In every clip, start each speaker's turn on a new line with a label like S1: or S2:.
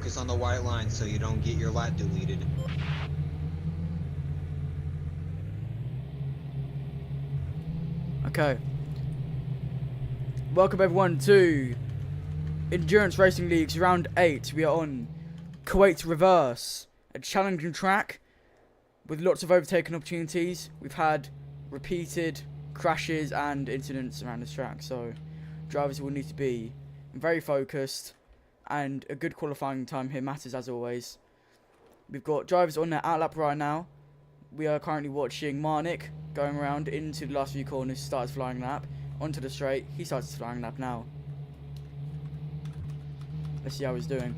S1: focus on the white line so you don't get your lat deleted.
S2: Okay. Welcome everyone to Endurance Racing Leagues Round 8. We are on Kuwait Reverse, a challenging track with lots of overtaking opportunities. We've had repeated crashes and incidents around this track, so drivers will need to be very focused, and a good qualifying time here matters as always. We've got drivers on their outlap right now. We are currently watching Marnik going around into the last few corners, starts flying lap, onto the straight, he starts his flying lap now. Let's see how he's doing.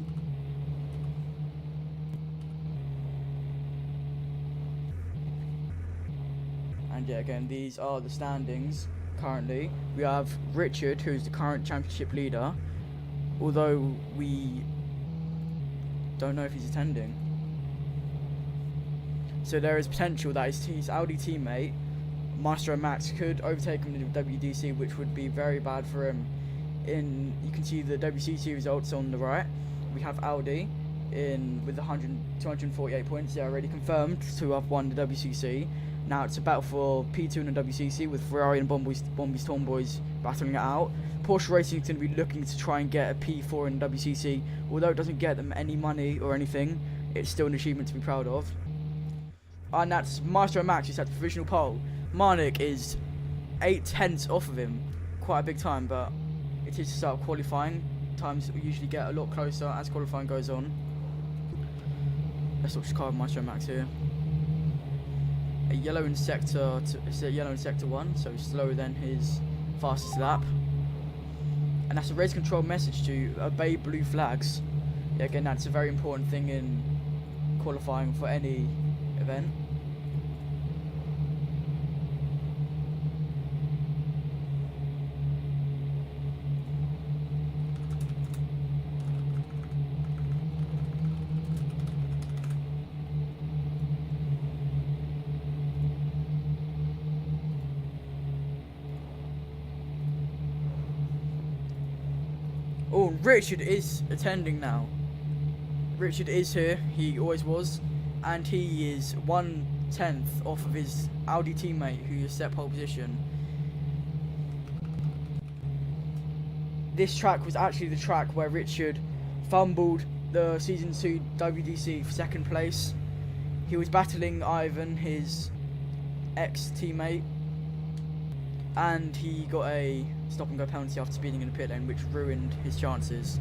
S2: And yeah, again, these are the standings currently. We have Richard, who's the current championship leader, although we don't know if he's attending. So there is potential that his Audi teammate, Maestro Max, could overtake him in the WDC, which would be very bad for him. You can see the WCC results on the right. We have Audi with 248 points. They're already confirmed to have won the WCC. Now it's a battle for P2 in the WCC with Ferrari and Bombi's Tomboys battling it out. Porsche Racing is going to be looking to try and get a P4 in the WCC. Although it doesn't get them any money or anything, it's still an achievement to be proud of. And that's Maestro Max, who's at the provisional pole. Marnik is 8/10 off of him. Quite a big time, but it is to start qualifying. Times usually get a lot closer as qualifying goes on. Let's watch the car with Maestro Max here. A yellow in sector 1, so slower than his fastest lap. And that's a race control message to obey blue flags. Yeah, again, that's a very important thing in qualifying for any event. Oh, Richard is attending now. Richard is here, he always was, and he is 1/10 off of his Audi teammate who has set pole position. This track was actually the track where Richard fumbled the Season 2 WDC for second place. He was battling Ivan, his ex-teammate, and he got a stop and go penalty after speeding in the pit lane, which ruined his chances.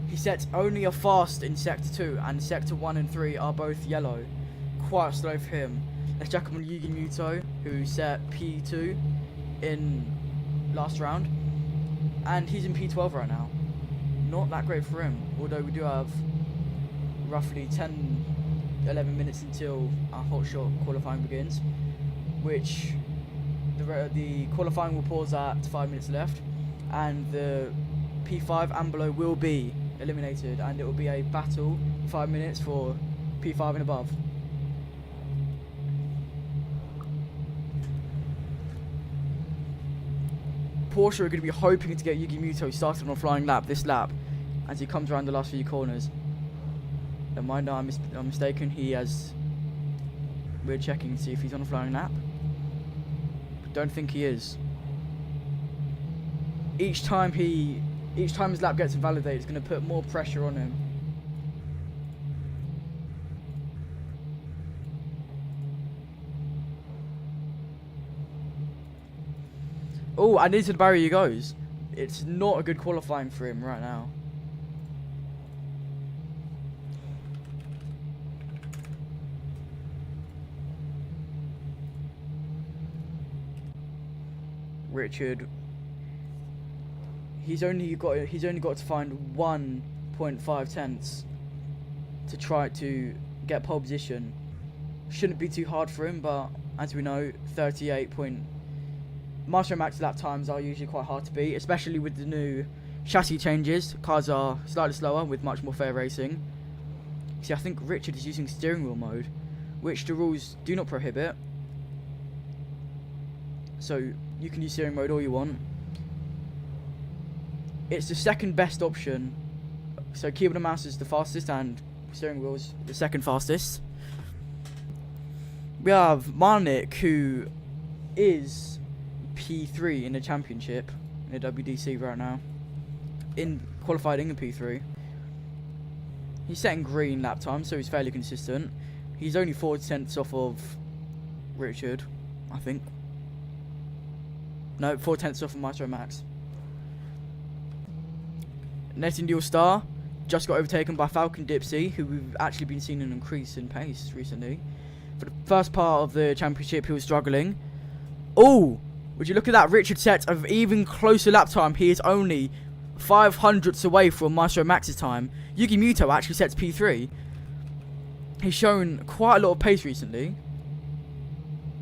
S2: He set only a fast in Sector 2, and Sector 1 and 3 are both yellow. Quite slow for him. Let's check up on Yugi Muto, who set P2 in last round, and he's in P12 right now. Not that great for him, although we do have roughly 10-11 minutes until our hot shot qualifying begins, which the qualifying will pause at 5 minutes left, and the P5 and below will be eliminated, and it will be a battle 5 minutes for P5 and above. Porsche are going to be hoping to get Yugi Muto started on a flying lap this lap as he comes around the last few corners. Don't mind, I'm mistaken. We're checking to see if he's on a flying lap. Don't think he is. Each time his lap gets invalidated, it's going to put more pressure on him. Oh, and into the barrier he goes. It's not a good qualifying for him right now. Richard, he's only got to find 1.5 tenths to try to get pole position. Shouldn't be too hard for him, but as we know, 38 point Maestro Max lap times are usually quite hard to beat, especially with the new chassis changes. Cars are slightly slower with much more fair racing. See, I think Richard is using steering wheel mode, which the rules do not prohibit. So you can use steering mode all you want. It's the second best option So keyboard and mouse is the fastest, and steering wheel's the second fastest. We have Marnik, who is P3 in the championship in the WDC right now, in qualified in P3. He's setting green lap time, so he's fairly consistent. He's only 4 tenths off of Richard, I think. No, 4 tenths off of Maestro Max. Nightingale Star just got overtaken by Falcon Dipsy, who we've actually been seeing an increase in pace recently. For the first part of the championship, he was struggling. Oh, would you look at that? Richard set of even closer lap time. He is only 500ths away from Maestro Max's time. Yuki Muto actually sets P3. He's shown quite a lot of pace recently,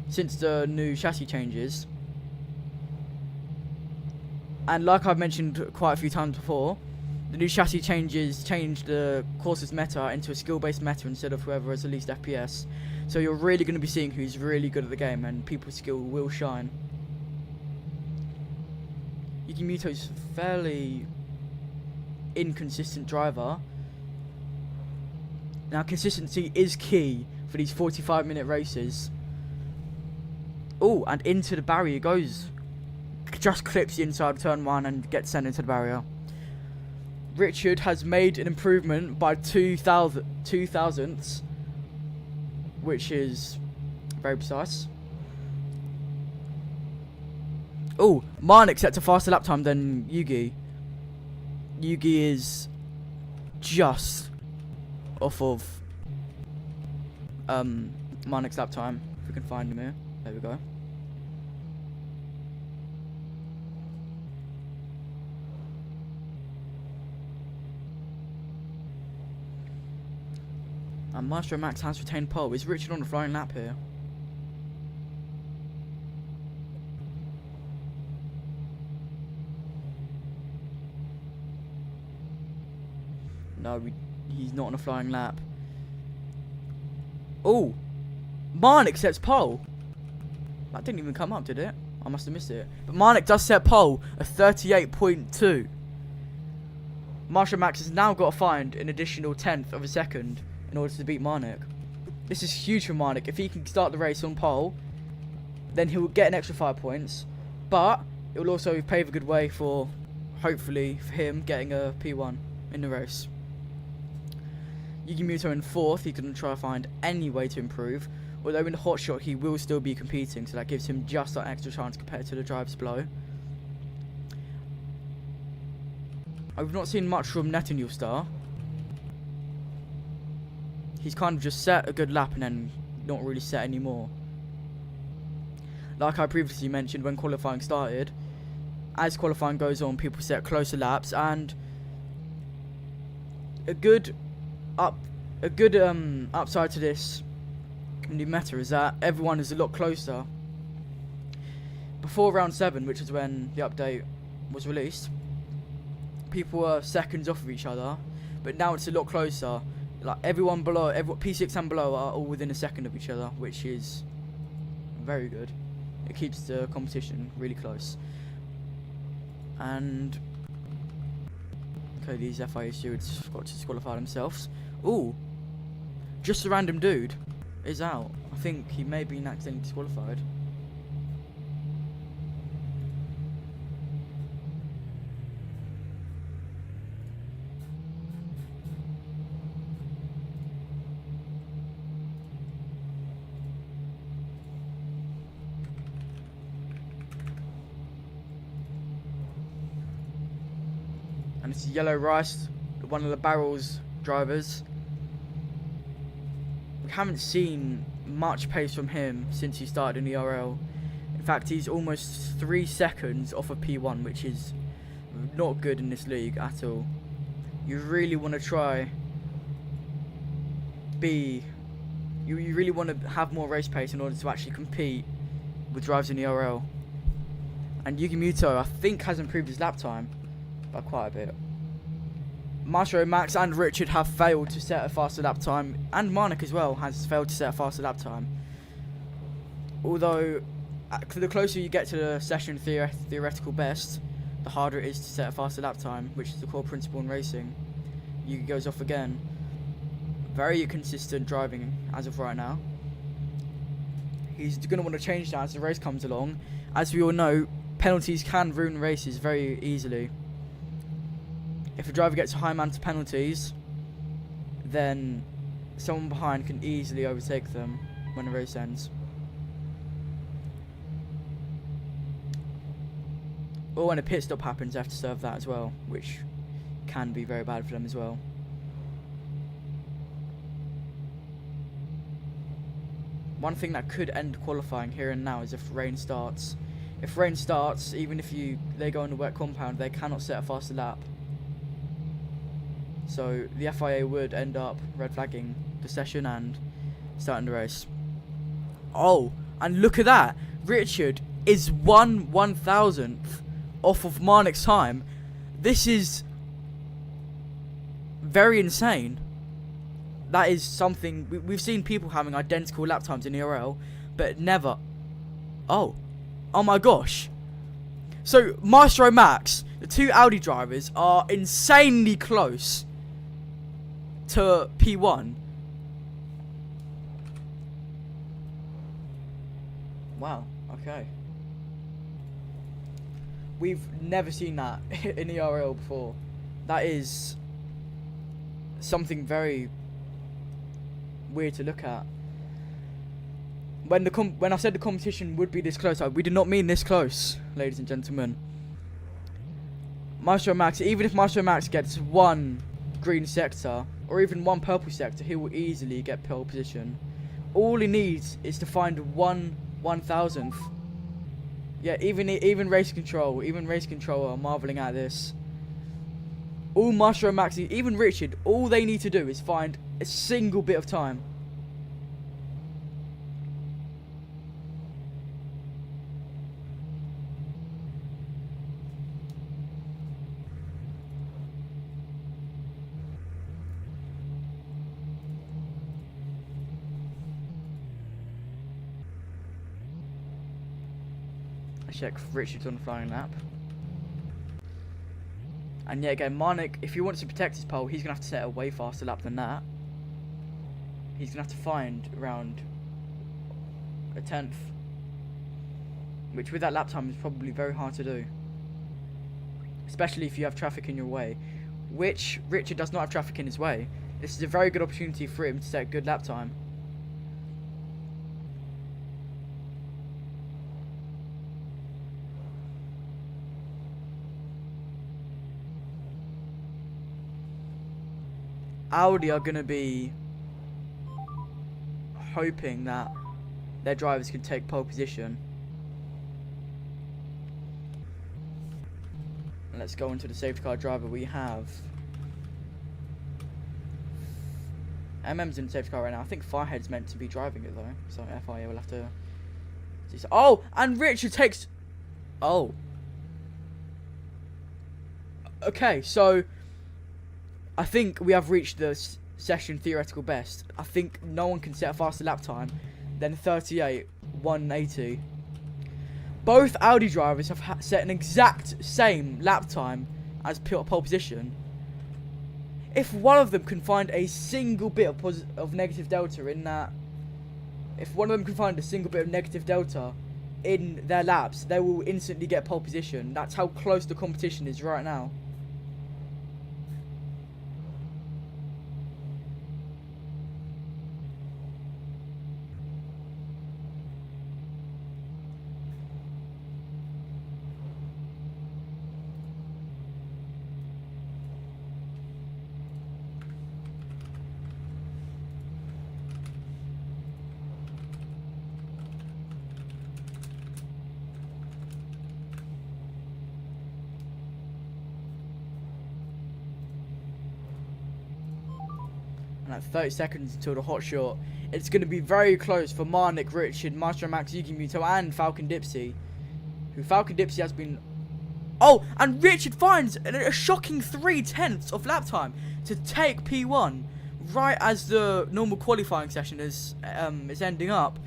S2: since the new chassis changes. And like I've mentioned quite a few times before, the new chassis changes changed the course's meta into a skill-based meta instead of whoever has the least FPS. So you're really going to be seeing who's really good at the game, and people's skill will shine. Yuki Muto's fairly inconsistent driver. Now consistency is key for these 45-minute races. Oh, and into the barrier goes. Just clips the inside of turn 1 and gets sent into the barrier. Richard has made an improvement by 2 thousandths, which is very precise. Oh, Marnik sets a faster lap time than Yugi. Yugi is just off of Marnik's lap time. If we can find him here. There we go. And Maestro Max has retained pole. Is Richard on the flying lap here? No, he's not on a flying lap. Oh, Marnik sets pole. That didn't even come up, did it? I must have missed it. But Marnik does set pole at 38.2. Maestro Max has now got to find an additional 10th of a second in order to beat Marnik. This is huge for Marnik. If he can start the race on pole, then he will get an extra 5 points. But it will also pave a good way for, hopefully, for him getting a P1 in the race. Yuki Muto in 4th. He's going to try to find any way to improve. Although in the hot shot he will still be competing, so that gives him just that extra chance compared to the drives below. I've not seen much from Nightingale Star. He's kind of just set a good lap and then not really set anymore. Like I previously mentioned when qualifying started, as qualifying goes on, people set closer laps, and a good upside to this new meta is that everyone is a lot closer. Before round 7, which is when the update was released, people were seconds off of each other, but now it's a lot closer. Like everyone below, P6 and below are all within a second of each other, which is very good. It keeps the competition really close. And okay, these FIA stewards got to disqualify themselves. Ooh, just a random dude is out. I think he may be accidentally disqualified. And it's Yellow Rice, one of the Barrels drivers. We haven't seen much pace from him since he started in the RL. In fact, he's almost 3 seconds off of P1, which is not good in this league at all. You really want to try you really want to have more race pace in order to actually compete with drives in the RL. And Yuki Muto, I think, has improved his lap time by quite a bit. Maestro Max and Richard have failed to set a faster lap time, and Marnik as well has failed to set a faster lap time. Although, the closer you get to the session theoretical best, the harder it is to set a faster lap time, which is the core principle in racing. Yuki goes off again. Very consistent driving as of right now. He's going to want to change that as the race comes along. As we all know, penalties can ruin races very easily. If a driver gets a high amount of penalties, then someone behind can easily overtake them when the race ends. Or when a pit stop happens, they have to serve that as well, which can be very bad for them as well. One thing that could end qualifying here and now is if rain starts. If rain starts, even if they go on the wet compound, they cannot set a faster lap. So the FIA would end up red flagging the session and starting the race. Oh, and look at that! Richard is 1/1000th off of Marnik's time. This is very insane. That is something we've seen people having identical lap times in ERL, but never. Oh my gosh! So Maestro Max, the two Audi drivers, are insanely close to P1. Wow. Okay. We've never seen that in ERL before. That is something very weird to look at. When I said the competition would be this close, we did not mean this close, ladies and gentlemen. Maestro Max, even if Maestro Max gets one green sector or even one purple sector, he will easily get pole position. All he needs is to find 1/1000th. Yeah, even race control are marveling at this. All Maestro Max, even Richard, all they need to do is find a single bit of time. Check Richard's on the flying lap. And yet again, Marnik, if he wants to protect his pole, he's going to have to set a way faster lap than that. He's going to have to find around a 10th. Which with that lap time is probably very hard to do. Especially if you have traffic in your way. Which Richard does not have traffic in his way. This is a very good opportunity for him to set a good lap time. Audi are going to be hoping that their drivers can take pole position. And let's go into the safety car driver. We have MM's in the safety car right now. I think Firehead's meant to be driving it though, so FIA will have to see. Oh, and Richard takes. Oh. Okay, so I think we have reached the session theoretical best. I think no one can set a faster lap time than 38.180. Both Audi drivers have set an exact same lap time as pole position. If one of them can find a single bit of negative delta in that, if one of them can find a single bit of negative delta in their laps, they will instantly get pole position. That's how close the competition is right now. At 30 seconds until the hot shot, it's going to be very close for Marnik, Richard, Maestro Max, Yuki Muto, and Falcon Dipsy. Who Falcon Dipsy has been. Oh, and Richard finds a shocking 3/10 of lap time to take P1 right as the normal qualifying session is ending up.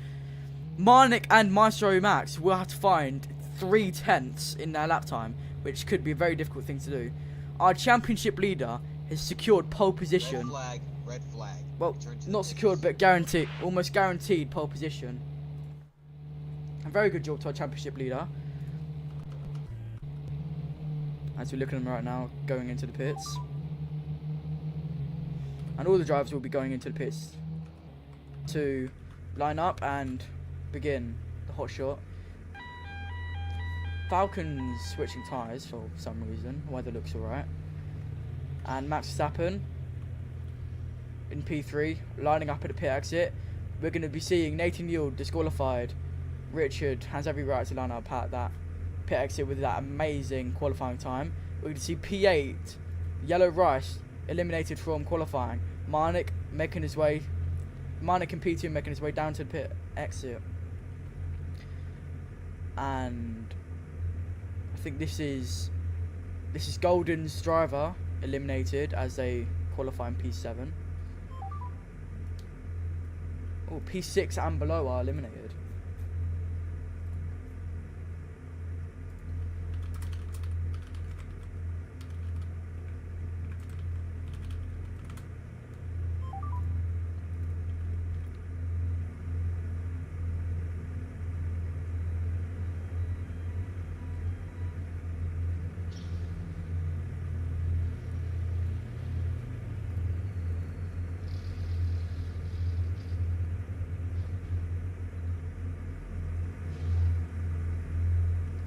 S2: Marnik and Maestro Max will have to find 3/10 in their lap time, which could be a very difficult thing to do. Our championship leader has secured pole
S1: Red
S2: position.
S1: flag, red flag.
S2: Well,
S1: Return to the
S2: not
S1: pits.
S2: secured, but guaranteed, almost guaranteed pole position. A very good job to our championship leader. As we look at him right now, going into the pits. And all the drivers will be going into the pits to line up and begin the hot shot. Falcon's switching tyres for some reason. Weather looks alright. And Max Verstappen in P3, lining up at the pit exit. We're going to be seeing Nathan Yield disqualified. Richard has every right to line up at that pit exit with that amazing qualifying time. We're going to see P8, Yellow Rice, eliminated from qualifying. Marnik and P2 making his way down to the pit exit. And I think this is Golden's driver eliminated as they qualify in P7. Oh, P6 and below are eliminated.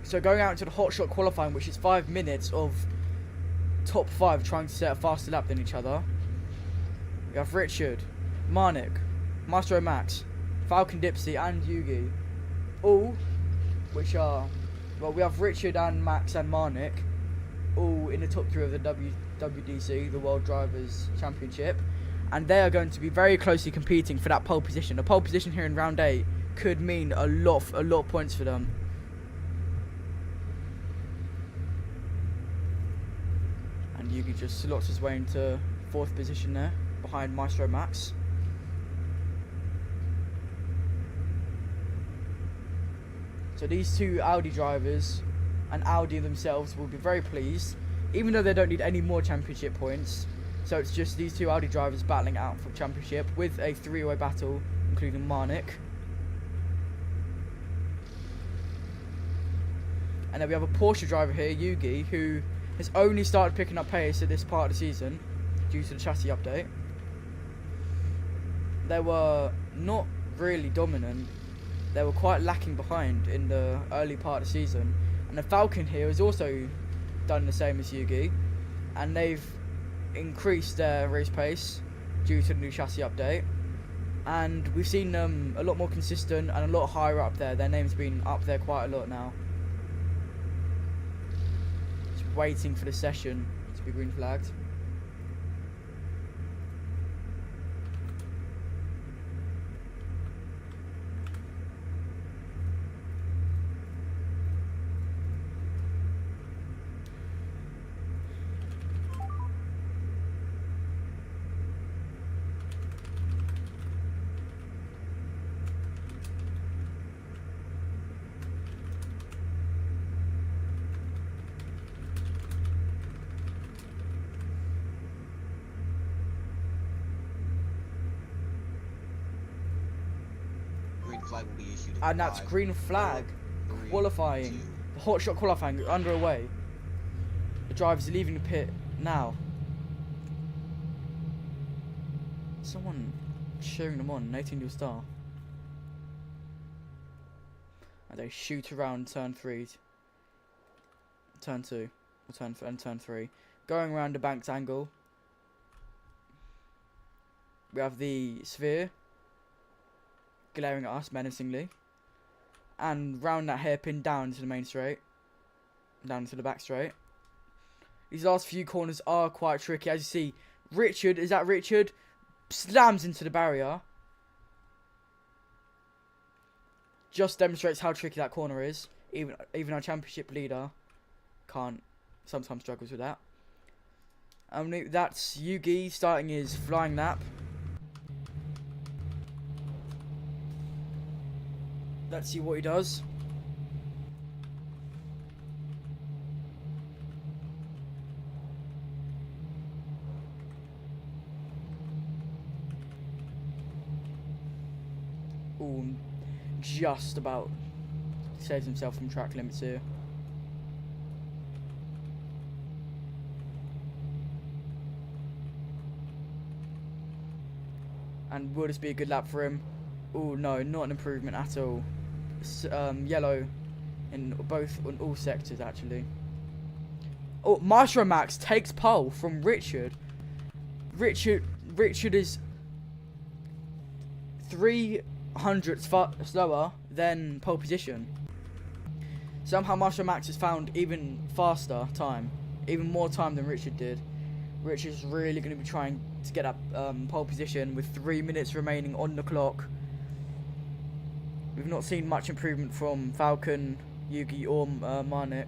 S2: So going out into the hot shot qualifying, which is 5 minutes of top 5 trying to set a faster lap than each other. We have Richard, Marnik, Maestro Max, Falcon Dipsy and Yugi. All which are, well, we have Richard and Max and Marnik all in the top 3 of the WDC, the World Drivers' Championship. And they are going to be very closely competing for that pole position. A pole position here in round 8 could mean a lot of points for them. Yugi just slots his way into 4th position there, behind Maestro Max. So these two Audi drivers and Audi themselves will be very pleased, even though they don't need any more championship points. So it's just these two Audi drivers battling it out for championship with a 3-way battle, including Marnik. And then we have a Porsche driver here, Yugi, who has only started picking up pace at this part of the season due to the chassis update. They were not really dominant. They were quite lacking behind in the early part of the season. And the Falcon here has also done the same as Yugi. And they've increased their race pace due to the new chassis update. And we've seen them a lot more consistent and a lot higher up there. Their name's been up there quite a lot now. Waiting for the session to be green flagged.
S1: Flag will be issued in
S2: And that's
S1: 5,
S2: green flag
S1: 4, 3,
S2: qualifying.
S1: 2.
S2: The hot shot qualifying underway. The drivers are leaving the pit now. Someone cheering them on, Nathan Yield Star. And they shoot around turn 3, turn 2, or turn 3. Going around the bank's angle. We have the sphere glaring at us menacingly, and round that hairpin down to the main straight, down to the back straight. These last few corners are quite tricky. As you see, Richard slams into the barrier. Just demonstrates how tricky that corner is. Even our championship leader sometimes struggles with that. That's Yugi starting his flying lap. Let's see what he does. just about saves himself from track limits here. And will this be a good lap for him? Oh no, not an improvement at all. Yellow in all sectors actually. Oh, Maestro Max takes pole from Richard. Richard is 300ths slower than pole position. Somehow Maestro Max has found even faster time, even more time than Richard did. Richard's really going to be trying to get up pole position with 3 minutes remaining on the clock. We've not seen much improvement from Falcon, Yugi or Marnik.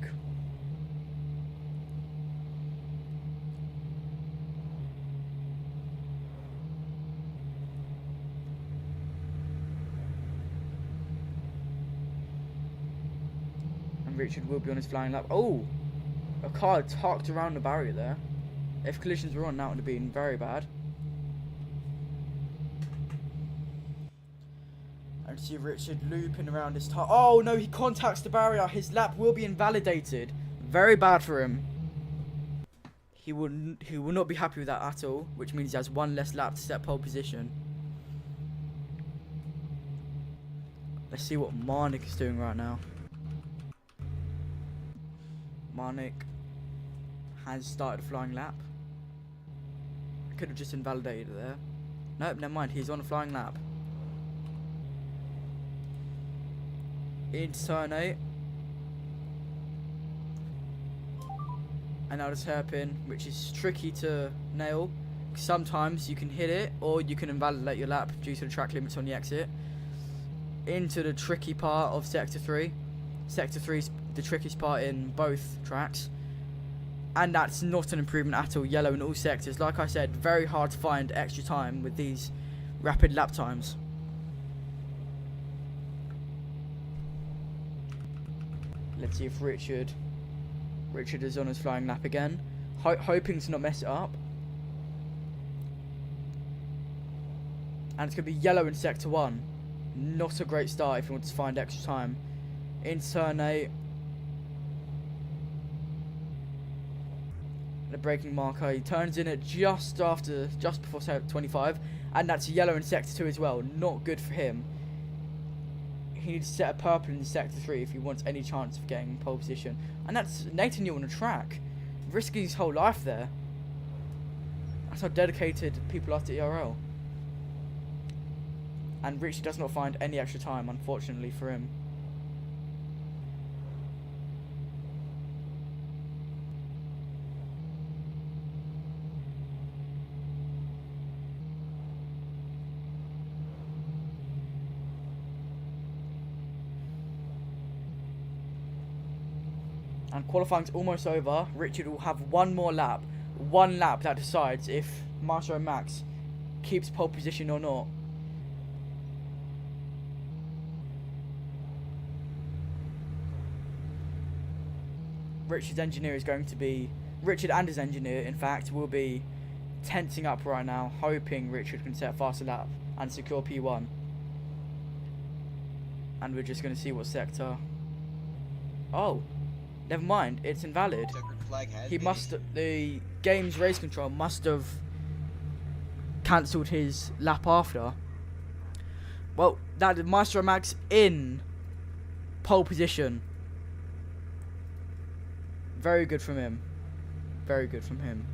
S2: And Richard will be on his flying lap. Oh! A car tucked around the barrier there. If collisions were on, that would have been very bad. And see Richard looping around his tire. Oh no, he contacts the barrier. His lap will be invalidated. Very bad for him. He will not be happy with that at all, which means he has one less lap to set pole position. Let's see what Marnik is doing right now. Marnik has started a flying lap. Could have just invalidated it there. Nope, never mind. He's on a flying lap. Into turn 8. And now this hairpin, which is tricky to nail. Sometimes you can hit it, or you can invalidate your lap due to the track limits on the exit. Into the tricky part of Sector 3. Sector 3 is the trickiest part in both tracks. And that's not an improvement at all. Yellow in all sectors. Like I said, very hard to find extra time with these rapid lap times. Let's see if Richard is on his flying lap again. Hoping to not mess it up. And it's going to be yellow in Sector 1. Not a great start if you want to find extra time. In turn 8. The braking marker, he turns in at just before 25, and that's yellow in Sector 2 as well. Not good for him. He needs to set a purple in Sector 3 if he wants any chance of getting pole position. And that's Nathan New on the track, risking his whole life there. That's how dedicated people are to ERL. And Richie does not find any extra time, unfortunately for him. And qualifying's almost over. Richard will have one more lap. One lap that decides if Maestro Max keeps pole position or not. Richard and his engineer, in fact, will be tensing up right now, hoping Richard can set a faster lap and secure P1. And we're just going to see what sector. Oh. Never mind, it's invalid. The game's race control must have cancelled his lap after. Well, that is Maestro Max in pole position. Very good from him. Very good from him.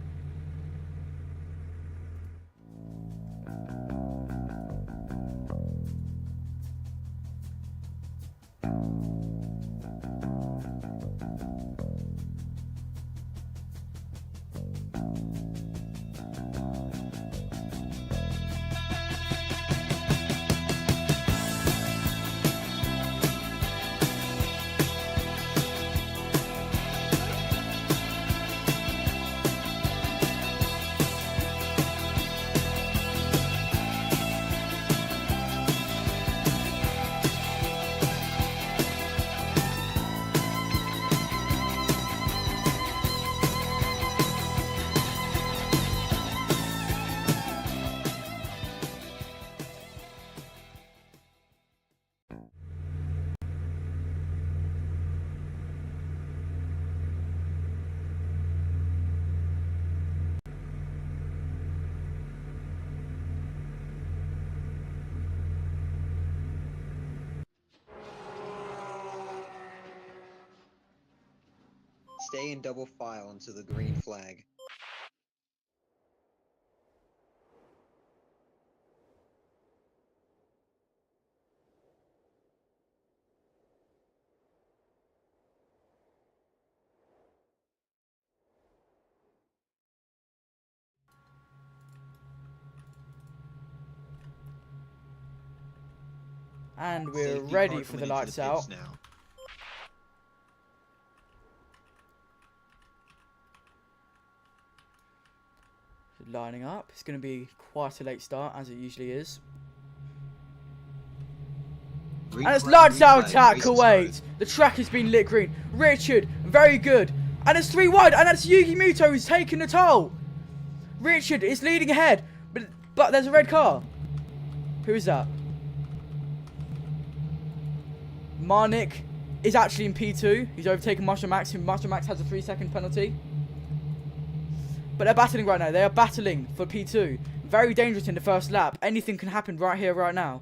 S1: Stay in double file until the green flag.
S2: And we're
S1: Safety
S2: ready
S1: car
S2: for the
S1: coming into
S2: lights
S1: pits
S2: out.
S1: now.
S2: Lining up. It's going to be quite a late start, as it usually is.
S1: Green
S2: And it's
S1: flag,
S2: lights
S1: green
S2: out,
S1: flag,
S2: tackle
S1: racing
S2: wait.
S1: started.
S2: The track has been lit green. Richard, very good. And it's 3 wide, and that's Yuki Muto who's taking the toll. Richard is leading ahead, but there's a red car. Who is that? Marnik is actually in P2. He's overtaken Master Max, who Master Max has a 3-second penalty. But they're battling right now. They are battling for P2. Very dangerous in the first lap. Anything can happen right here, right now.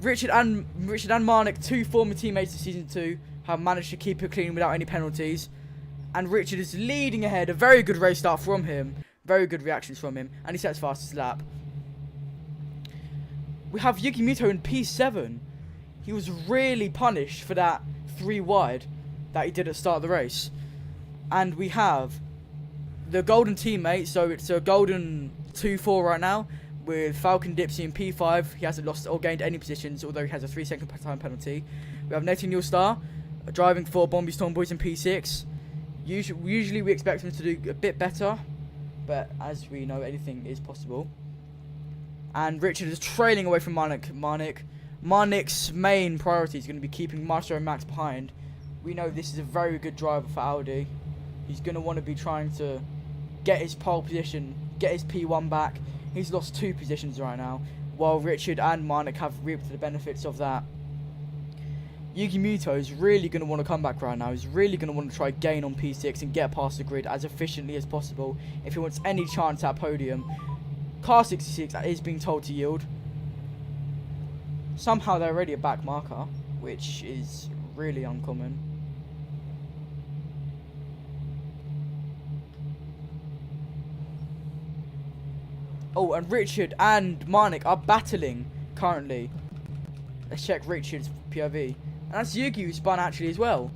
S2: Richard and Marnik, 2 former teammates of Season 2, have managed to keep it clean without any penalties. And Richard is leading ahead. A very good race start from him. Very good reactions from him. And he sets fastest lap. We have Yuki Muto in P7. He was really punished for that 3 wide that he did at the start of the race. And we have the golden teammate, so it's a golden 2-4 right now, with Falcon Dipsy in P5. He hasn't lost or gained any positions, although he has a 3-second time penalty. We have Nathan Newstar driving for Bombi Stormboys in P6. Usually we expect him to do a bit better, but as we know, anything is possible. And Richard is trailing away from Marnik's main priority is going to be keeping Maestro and Max behind. We know this is a very good driver for Audi. He's going to want to be trying to get his pole position, get his P1 back. He's lost 2 positions right now, while Richard and Marnik have reaped the benefits of that. Yuki Muto is really going to want to come back right now. He's really going to want to try gain on P6 and get past the grid as efficiently as possible if he wants any chance at podium. Car 66 is being told to yield. Somehow they're already a back marker, which is really uncommon. Oh, and Richard and Marnik are battling currently. Let's check Richard's POV. And that's Yuki who spun actually as well.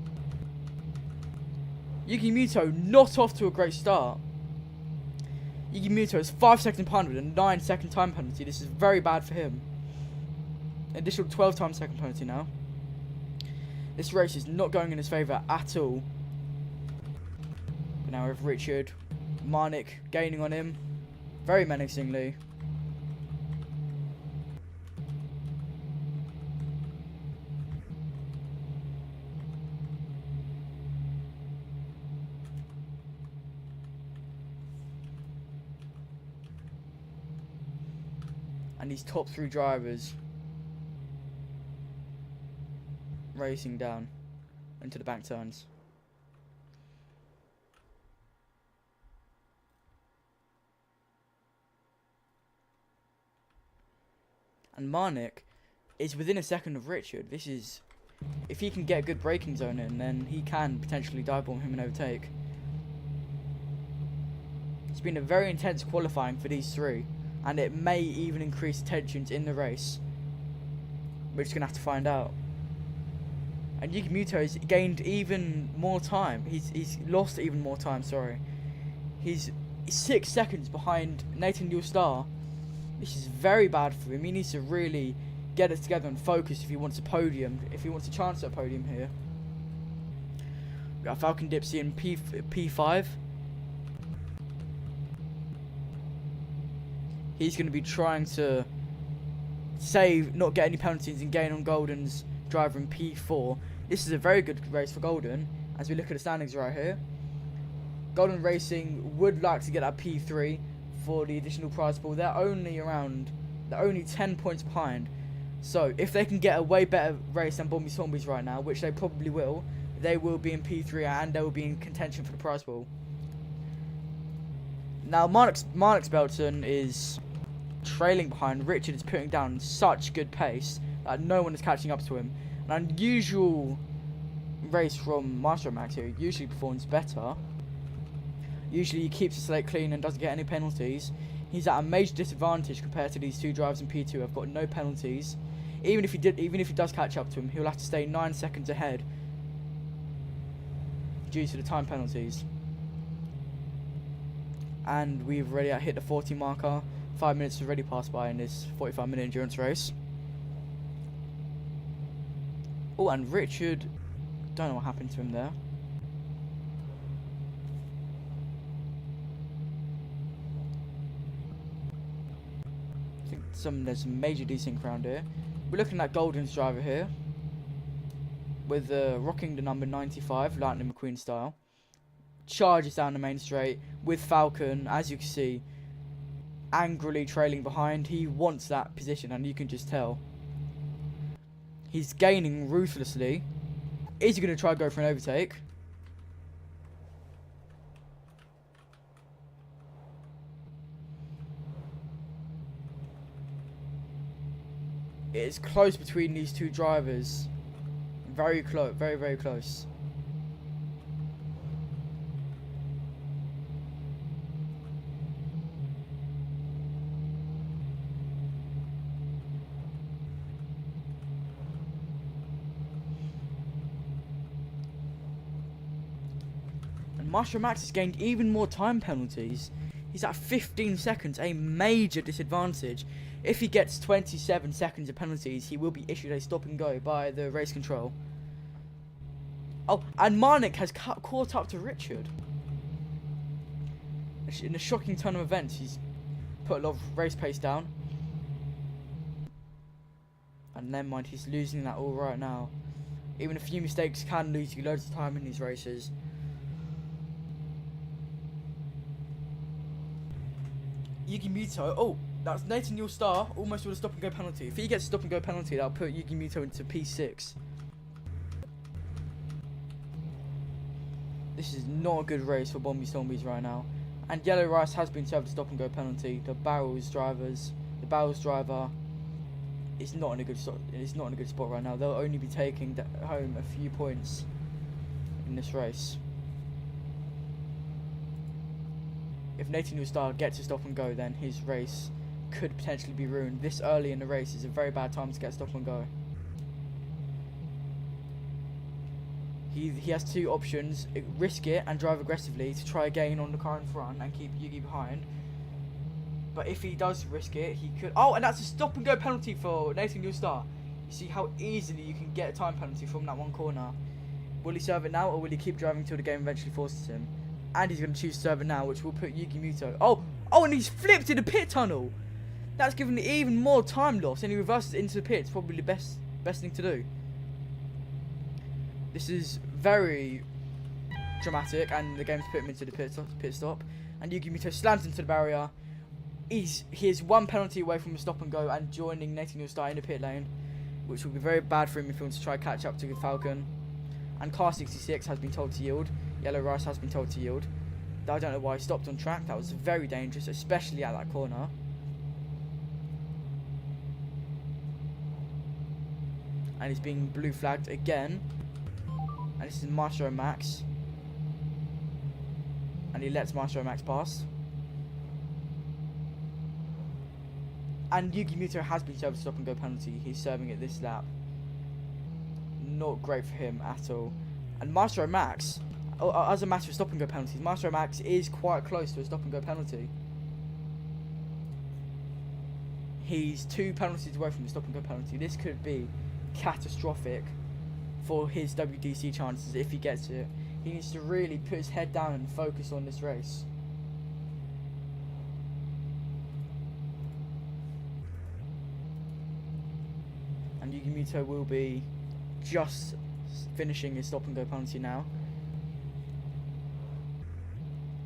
S2: Yuki Muto not off to a great start. Yuki Muto has 5-second penalty and 9-second time penalty. This is very bad for him. Additional 12 time second penalty now. This race is not going in his favour at all. But now with Richard, Marnik gaining on him. Very menacingly. And these top 3 drivers racing down into the back turns. And Marnik is within a second of Richard. This is, if he can get a good braking zone in, then he can potentially dive bomb him and overtake. It's been a very intense qualifying for these 3, and it may even increase tensions in the race. We're just gonna have to find out. And Yuki Muto has gained even more time. He's lost even more time. Sorry, he's 6 seconds behind Nathan Newstar. This is very bad for him. He needs to really get it together and focus if he wants a podium, if he wants a chance at a podium here. We got Falcon Dipsy in P5. He's going to be trying to save, not get any penalties and gain on Golden's driver in P4. This is a very good race for Golden, as we look at the standings right here. Golden Racing would like to get that P3 for the additional prize pool. They're only 10 points behind. So if they can get a way better race than Bombi Zombies right now, which they probably will, they will be in P3 and they will be in contention for the prize pool. Now Marnik Belton is trailing behind. Richard is putting down such good pace that no one is catching up to him. An unusual race from Maestro Max, who usually performs better. Usually he keeps the slate clean and doesn't get any penalties. He's at a major disadvantage compared to these two drivers in P2 who have got no penalties. Even if he does catch up to him, he'll have to stay 9 seconds ahead due to the time penalties. And we've already hit the 40 marker. 5 minutes has already passed by in this 45-minute endurance race. Oh, and Richard, don't know what happened to him there. I think there's some major desync around here. We're looking at Golden's driver here, with rocking the number 95, Lightning McQueen style. Charges down the main straight with Falcon, as you can see, angrily trailing behind. He wants that position, and you can just tell. He's gaining ruthlessly. Is he going to try to go for an overtake? It's close between these two drivers. Very close, very, very close. And Maestro Max has gained even more time penalties. He's at 15 seconds, a major disadvantage. If he gets 27 seconds of penalties, he will be issued a stop and go by the race control. Oh, and Marnik has caught up to Richard. In a shocking turn of events, he's put a lot of race pace down. And never mind, he's losing that all right now. Even a few mistakes can lose you loads of time in these races. Yuki Muto, oh, that's Nathan Yule Star, almost with a stop and go penalty. If he gets a stop and go penalty, that'll put Yuki Muto into P6. This is not a good race for Bombi Zombies right now. And Yellow Rice has been served a stop and go penalty. The Barrels driver is not in a good spot right now. They'll only be taking home a few points in this race. If Nathan Yule Star gets a stop and go, then his race could potentially be ruined. This early in the race is a very bad time to get stop and go. He has two options: risk it and drive aggressively to try again on the car in front and keep Yugi behind. But if he does risk it, he could. Oh, and that's a stop and go penalty for Nathan Yule Star. You see how easily you can get a time penalty from that one corner. Will he serve it now, or will he keep driving till the game eventually forces him? And he's going to choose server now, which will put Yuki Muto. Oh, and he's flipped in the pit tunnel. That's given even more time loss, and he reverses into the pit. It's probably the best thing to do. This is very dramatic, and the game's put him into the pit stop. And Yuki Muto slams into the barrier. He is one penalty away from a stop and go and joining Nathan Yule Star in the pit lane, which will be very bad for him if he wants to try catch up to Falcon. And Car 66 has been told to yield. Yellow Rice has been told to yield. I don't know why he stopped on track. That was very dangerous, especially at that corner. And he's being blue flagged again. And this is Maestro Max. And he lets Maestro Max pass. And Yuki Muto has been served a stop and go penalty. He's serving it this lap. Not great for him at all. And Maestro Max, as a matter of stop and go penalties, Maestro Max is quite close to a stop and go penalty. He's 2 penalties away from the stop and go penalty. This could be catastrophic for his WDC chances if he gets it. He needs to really put his head down and focus on this race. And Yuki Muto will be just finishing his stop and go penalty now.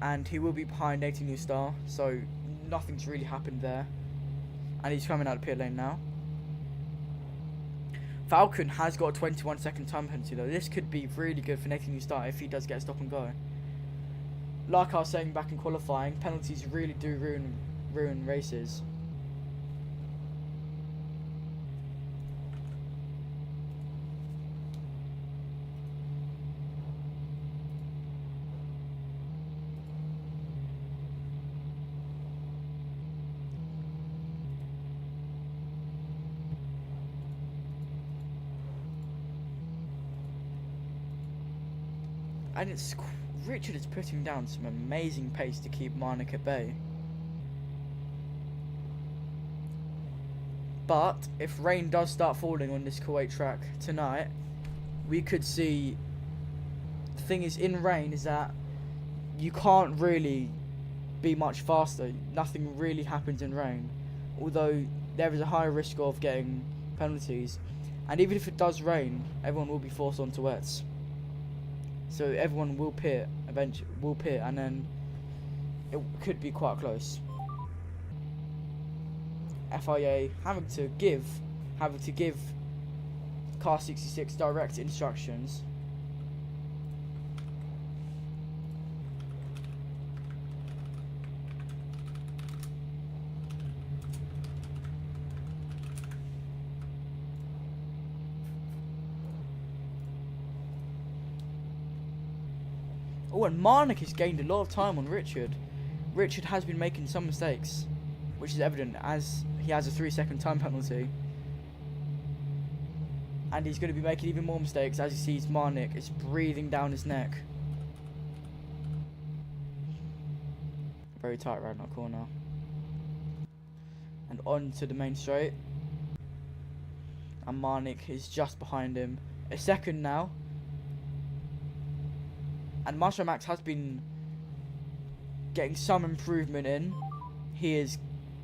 S2: And he will be behind Nathan Yule Star, so nothing's really happened there. And he's coming out of pit lane now. Falcon has got a 21-second time penalty though. This could be really good for Nathan Yule Star if he does get a stop and go. Like I was saying back in qualifying, penalties really do ruin races. And Richard is putting down some amazing pace to keep Marnik at bay. But if rain does start falling on this Kuwait track tonight, we could see. The thing is, in rain, is that you can't really be much faster. Nothing really happens in rain, although there is a high risk of getting penalties. And even if it does rain, everyone will be forced onto wets. So everyone will pit eventually, and then it could be quite close. FIA having to give Car 66 direct instructions. Oh, and Marnik has gained a lot of time on Richard. Richard has been making some mistakes, which is evident as he has a 3-second time penalty. And he's going to be making even more mistakes as he sees Marnik is breathing down his neck. Very tight right in that corner. And on to the main straight. And Marnik is just behind him. A second now. And Maestro Max has been getting some improvement in. He is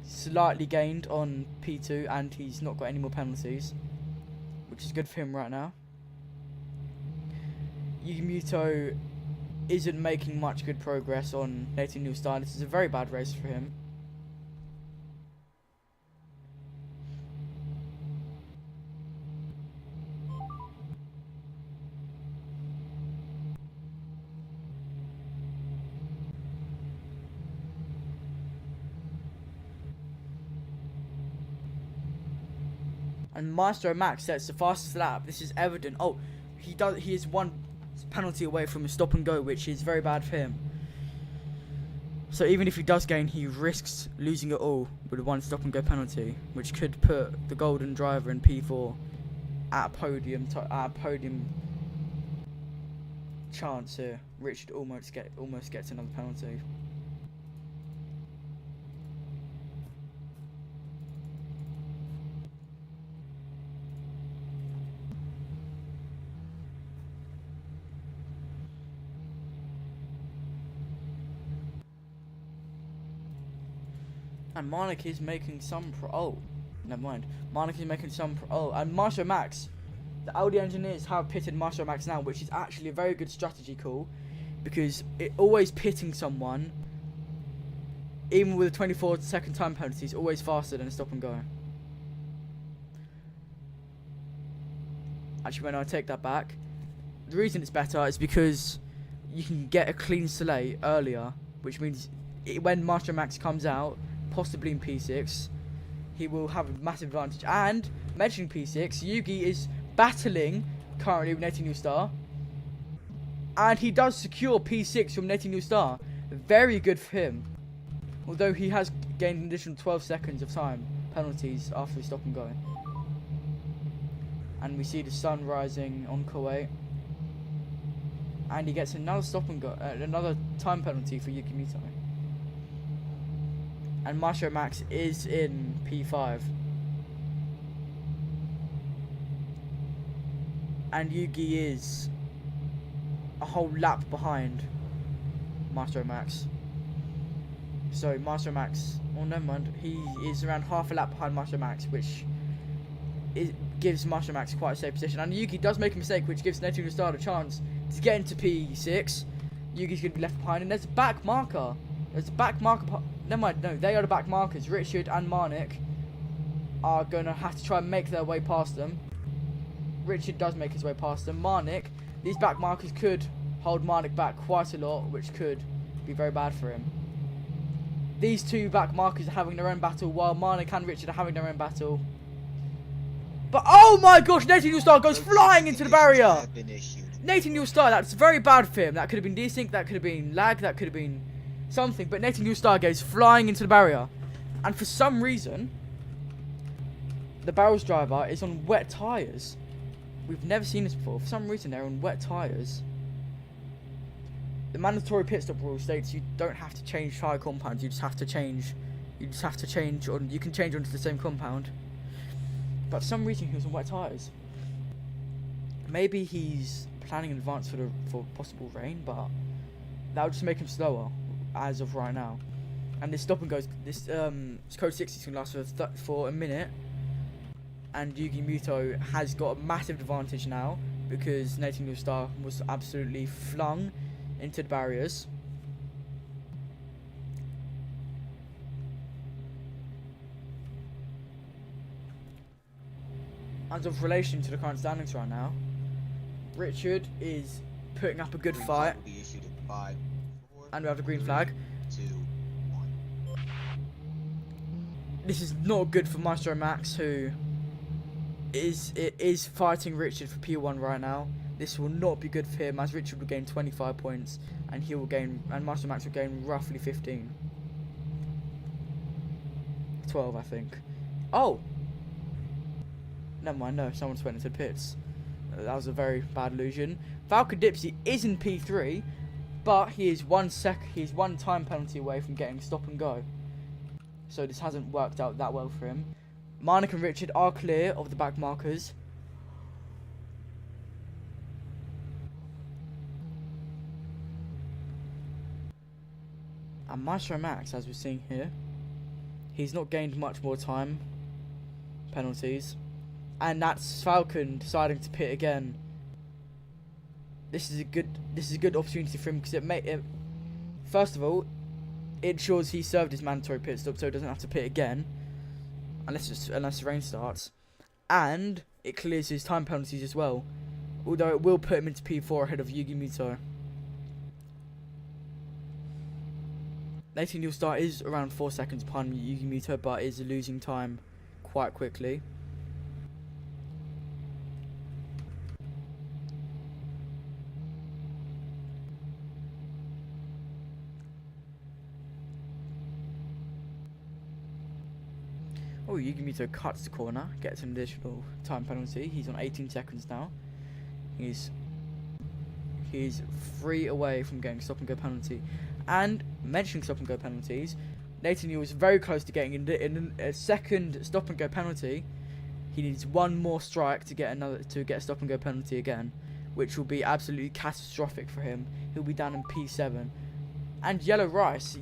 S2: slightly gained on P2 and he's not got any more penalties, which is good for him right now. Yuki Muto isn't making much good progress on Nathan New Star. This is a very bad race for him. And Maestro Max sets the fastest lap. This is evident. Oh, he is one penalty away from a stop and go, which is very bad for him. So even if he does gain, he risks losing it all with a one stop and go penalty, which could put the golden driver in P4 at a podium chance here. Richard almost gets another penalty. And Marnik is making some never mind. Marnik is making some and Maestro Max. The Audi engineers have pitted Maestro Max now, which is actually a very good strategy call, because it always pitting someone, even with a 24-second time penalty, is always faster than a stop and go. Actually, when I take that back, the reason it's better is because you can get a clean slate earlier, which means when Maestro Max comes out, possibly in P6, he will have a massive advantage. And mentioning P6, Yugi is battling currently with Nathan New Star, and he does secure P6 from Nathan New Star. Very good for him, although he has gained an additional 12 seconds of time penalties after the stop and go. And we see the sun rising on Kuwait, and he gets another stop and go, another time penalty for Yuki Muto. And Maestro Max is in P5. And Yugi is a whole lap behind Maestro Max. So Maestro Max, oh never mind, he is around half a lap behind Maestro Max, which gives Maestro Max quite a safe position. And Yugi does make a mistake, which gives Nathan New Star a chance to get into P6. Yugi's going to be left behind, and there's a back marker. There's a back marker. Never mind, no, they are the back markers. Richard and Marnik are going to have to try and make their way past them. Richard does make his way past them. Marnik, these back markers could hold Marnik back quite a lot, which could be very bad for him. These two back markers are having their own battle, while Marnik and Richard are having their own battle. But oh my gosh, Nathan New Star goes flying into the barrier! Nathan New Star, that's very bad for him. That could have been desync, that could have been lag, that could have been something, but Nathan New Star goes flying into the barrier. And for some reason, the Barrels driver is on wet tyres. We've never seen this before. For some reason, they're on wet tyres. the mandatory pit stop rule states you don't have to change tyre compounds. You just have to change. You can change onto the same compound. But for some reason he was on wet tyres. Maybe he's planning in advance for possible rain, but that would just make him slower as of right now. And this stop and goes, this code 60 can last for a minute. And Yugi Muto has got a massive advantage now because Nathan New Star was absolutely flung into the barriers. And of relation to the current standings right now, Richard is putting up a good
S1: Green
S2: fight.
S1: flag will be issued at 5, 4,
S2: And we have the green flag.
S1: 2, 1.
S2: This is not good for Maestro Max, who is fighting Richard for P1 right now. This will not be good for him, as Richard will gain 25 points and Maestro Max will gain roughly 15. 12, I think. Oh! Never mind, no, someone's went into the pits. That was a very bad illusion. Falcon Dipsy is in P3, but he is one time penalty away from getting stop and go. So this hasn't worked out that well for him. Marnik and Richard are clear of the back markers. And Maestro Max, as we're seeing here, he's not gained much more time penalties. And that's Falcon deciding to pit again. This is a good opportunity for him because first of all, it ensures he served his mandatory pit stop, so he doesn't have to pit again, unless the rain starts, and it clears his time penalties as well. Although it will put him into P4 ahead of Yugi Muto. Nathan New Star is around 4 seconds behind Yugi Muto, but is losing time quite quickly. Oh, Yugi Muto cuts the corner, gets an additional time penalty. He's on 18 seconds now. He's 3 away from getting stop and go penalty. And mentioning stop and go penalties, Nathan New was very close to getting in a second stop and go penalty. He needs one more strike to get a stop and go penalty again, which will be absolutely catastrophic for him. He'll be down in P7. And Yellow Rice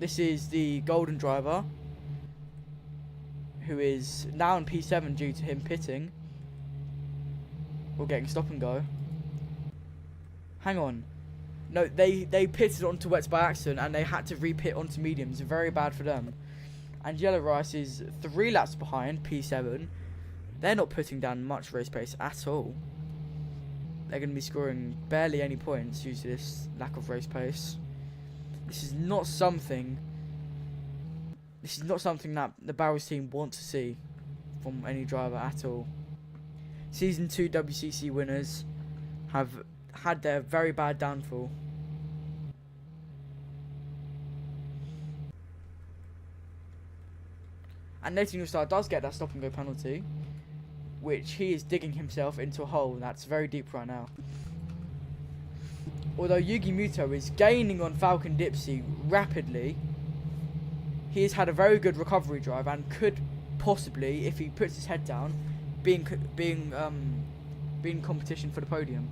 S2: This is the Golden Driver, who is now in P7 due to him pitting. Or getting stop and go. Hang on. No, they pitted onto wets by accident and they had to re-pit onto mediums. Very bad for them. And Yellow Rice is 3 laps behind, P7. They're not putting down much race pace at all. They're going to be scoring barely any points due to this lack of race pace. This is not something that the Barrows team want to see from any driver at all. Season 2 WCC winners have had their very bad downfall. And Nathan New Star does get that stop and go penalty, which he is digging himself into a hole that's very deep right now. Although Yugi Muto is gaining on Falcon Dipsy rapidly, he has had a very good recovery drive and could possibly, if he puts his head down, be in competition for the podium.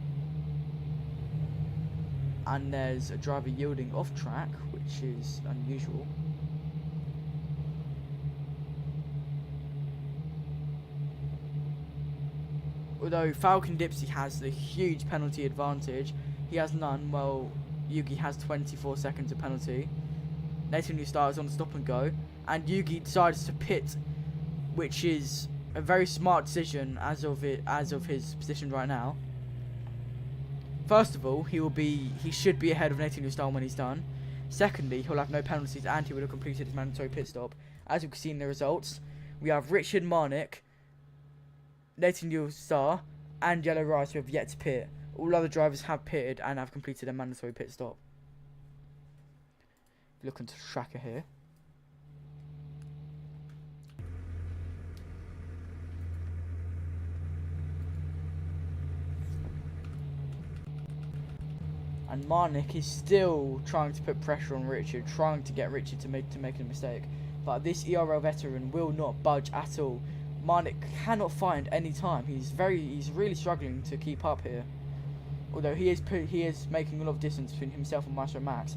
S2: And there's a driver yielding off track, which is unusual. Although Falcon Dipsy has the huge penalty advantage, he has none, while Yugi has 24 seconds of penalty. Nathan New Star is on stop and go, and Yugi decides to pit, which is a very smart decision as of his position right now. First of all, he should be ahead of Nathan New Star when he's done. Secondly, he'll have no penalties and he would have completed his mandatory pit stop. As you can see in the results, we have Richard Marnik, Nathan New Star, and Yellow Rice who have yet to pit. All other drivers have pitted and have completed their mandatory pit stop. Look into the tracker here. And Marnik is still trying to put pressure on Richard, trying to get Richard to make a mistake. But this ERL veteran will not budge at all. Marnik cannot find any time. He's really struggling to keep up here. Although he is making a lot of distance between himself and Maestro Max.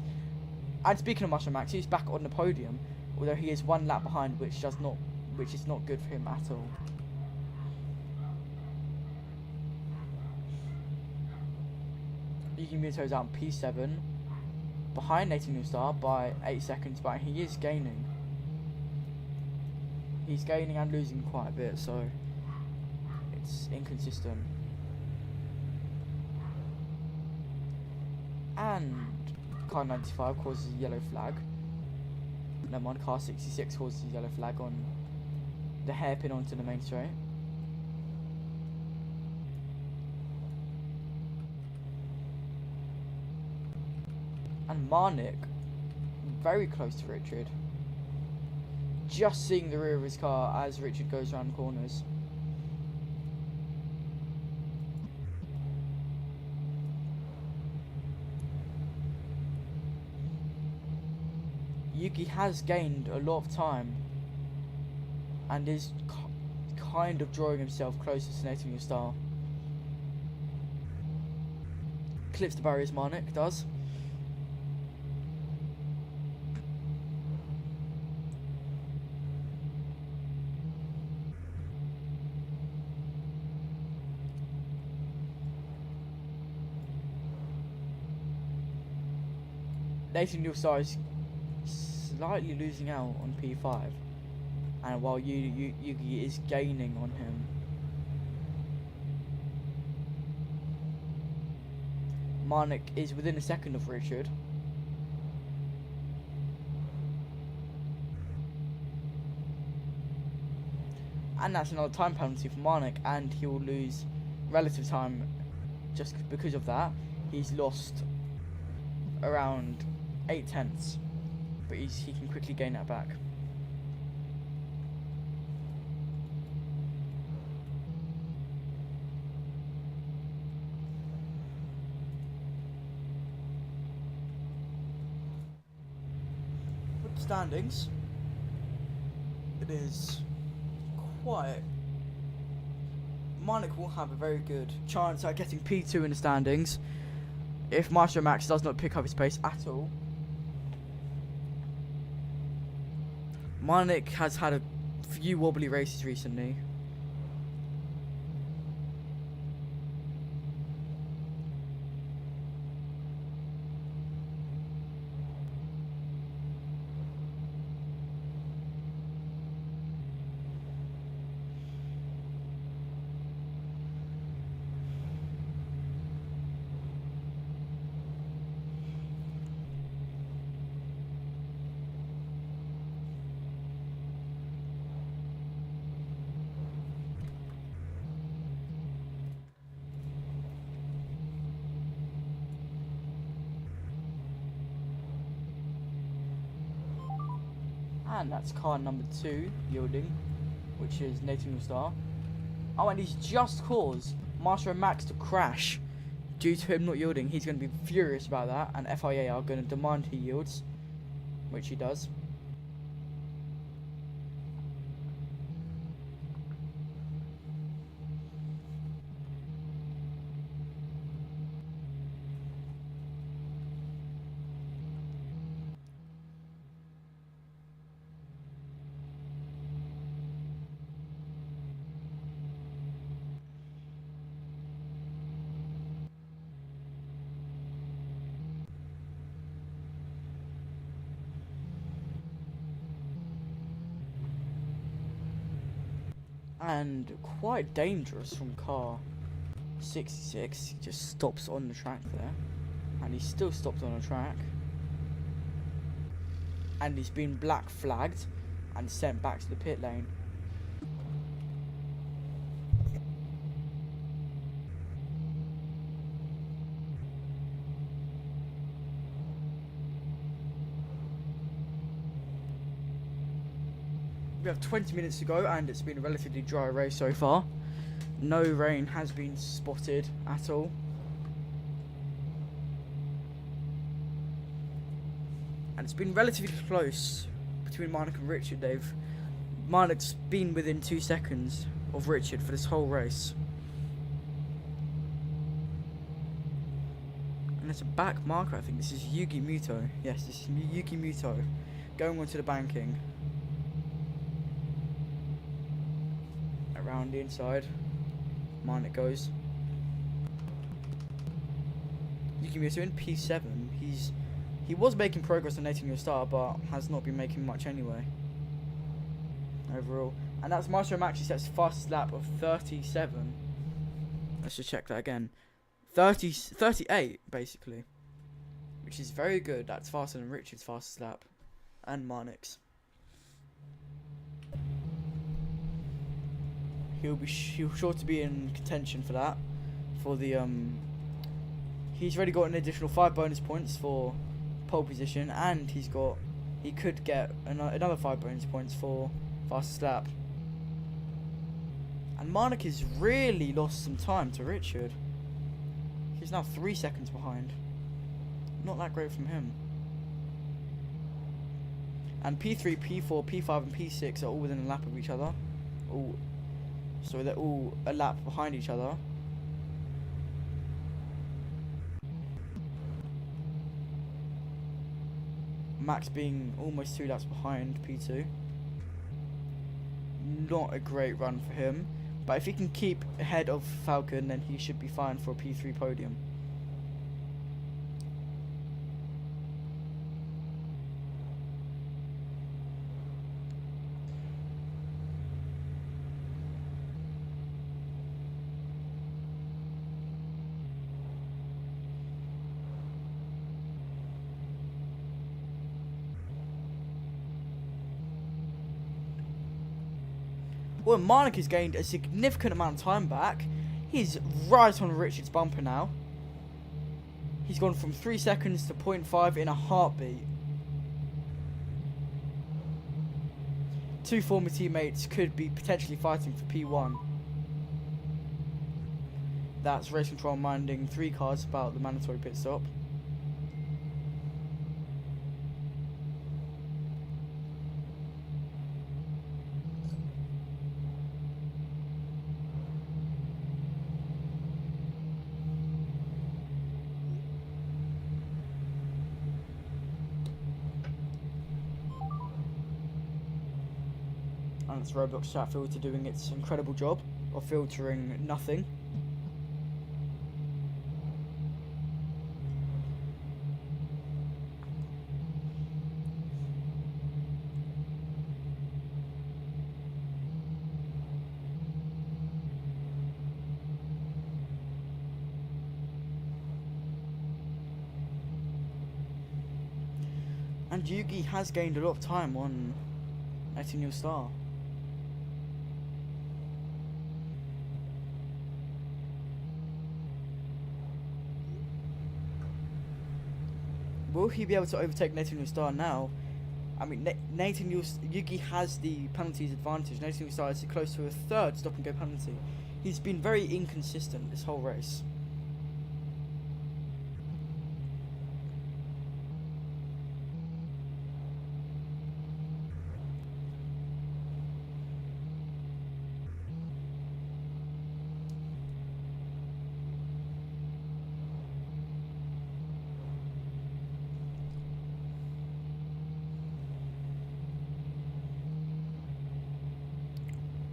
S2: And speaking of Maestro Max, he's back on the podium. Although he is 1 lap behind, which is not good for him at all. Yuki Muto's out on P7, behind Nathan Newstar by 8 seconds, but he is gaining. He's gaining and losing quite a bit, so it's inconsistent. And car 95 causes a yellow flag. No mind, car 66 causes a yellow flag on the hairpin onto the main straight. And Marnik, very close to Richard. Just seeing the rear of his car as Richard goes around corners. Yuki has gained a lot of time and is kind of drawing himself closer to Nathan Newstar. Clips the barriers, Marnik does. Nathan Newstar is slightly losing out on P5, and while Yuki is gaining on him. Marnik is within a second of Richard. And that's another time penalty for Marnik, and he will lose relative time just because of that. He's lost around 8 tenths, but he can quickly gain that back. With the standings, it is quite... Marnik will have a very good chance at getting P2 in the standings if Maestro Max does not pick up his pace at all. Marnik has had a few wobbly races recently. And that's car number 2 yielding, which is Nathan Newstar. Oh, and he's just caused Maestro Max to crash due to him not yielding. He's going to be furious about that, and FIA are going to demand he yields, which he does. And quite dangerous from car 66. He just stops on the track there, and he still stopped on the track, and he's been black flagged and sent back to the pit lane. We have 20 minutes to go, and it's been a relatively dry race so far. No rain has been spotted at all. and it's been relatively close between Marnik and Richard. Marnik's been within 2 seconds of Richard for this whole race. And it's a back marker, I think. This is Yugi Muto. Yes, this is Yugi Muto going onto the banking. Around the inside. Marnik goes. Yugi Muto in P7. He was making progress on 18 your start, but has not been making much anyway. Overall. And that's Maestro Maxi sets fastest lap of 37. Let's just check that again. 38 basically, which is very good. That's faster than Richard's fastest lap and Marnik's. He'll sure to be in contention for that. For the he's already got an additional 5 bonus points for pole position, and he could get another 5 bonus points for fastest lap. And Marnik has really lost some time to Richard. He's now 3 seconds behind. Not that great from him. And P3, P4, P5 and P6 are all within a lap of each other. So they're all a lap behind each other. Max being almost 2 laps behind P2. Not a great run for him. But if he can keep ahead of Falcon, then he should be fine for a P3 podium. Well, Marnik has gained a significant amount of time back. He's right on Richard's bumper now. He's gone from 3 seconds to 0.5 in a heartbeat. 2 former teammates could be potentially fighting for P1. That's Race Control minding 3 cars about the mandatory pit stop. And it's Roblox chat filter doing its incredible job of filtering nothing. And Yugi has gained a lot of time on 18 Your Star. Will he be able to overtake Nathan Your Star now? I mean, Yugi has the penalties advantage. Nathan Your Star is close to a 3rd stop and go penalty. He's been very inconsistent this whole race.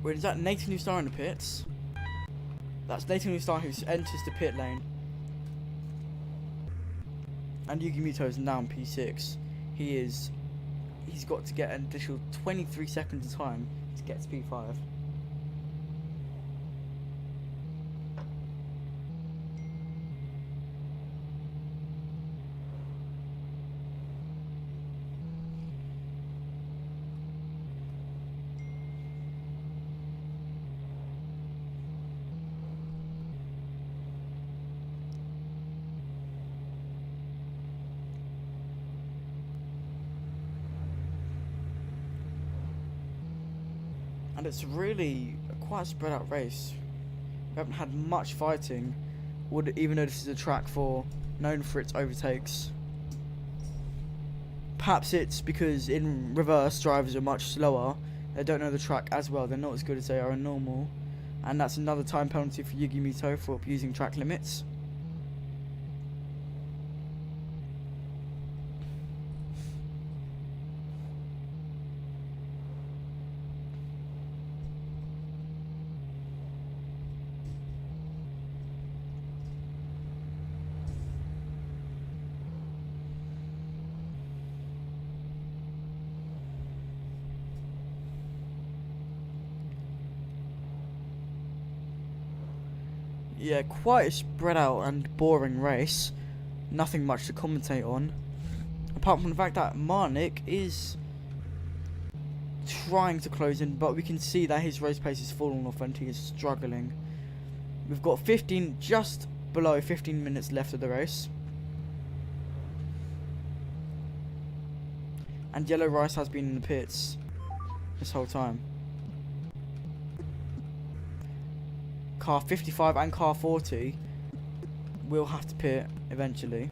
S2: Wait, is that Nathan Your Star in the pits? That's Nathan Your Star who enters the pit lane. And Yugi Muto is now in P6. He's got to get an additional 23 seconds of time to get to P5. And it's really quite a spread out race. We haven't had much fighting, even though this is a track known for its overtakes. Perhaps it's because in reverse drivers are much slower. They don't know the track as well. They're not as good as they are in normal. And that's another time penalty for Yugi Muto for abusing track limits. Yeah, quite a spread out and boring race. Nothing much to commentate on. Apart from the fact that Marnik is trying to close in, but we can see that his race pace is falling off and he is struggling. We've got just below 15 minutes left of the race. And Yellow Rice has been in the pits this whole time. Car 55 and car 40 will have to pit eventually.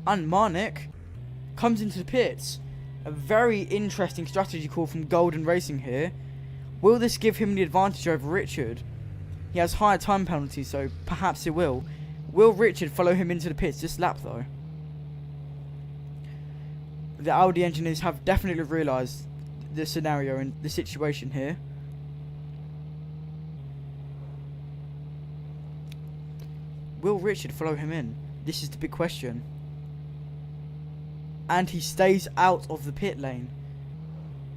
S2: And Marnik comes into the pits. A very interesting strategy call from Golden Racing here. Will this give him the advantage over Richard? He has higher time penalties, so perhaps it will. Will Richard follow him into the pits this lap though? The Audi engineers have definitely realised the scenario and the situation here. Will Richard follow him in? This is the big question. And he stays out of the pit lane.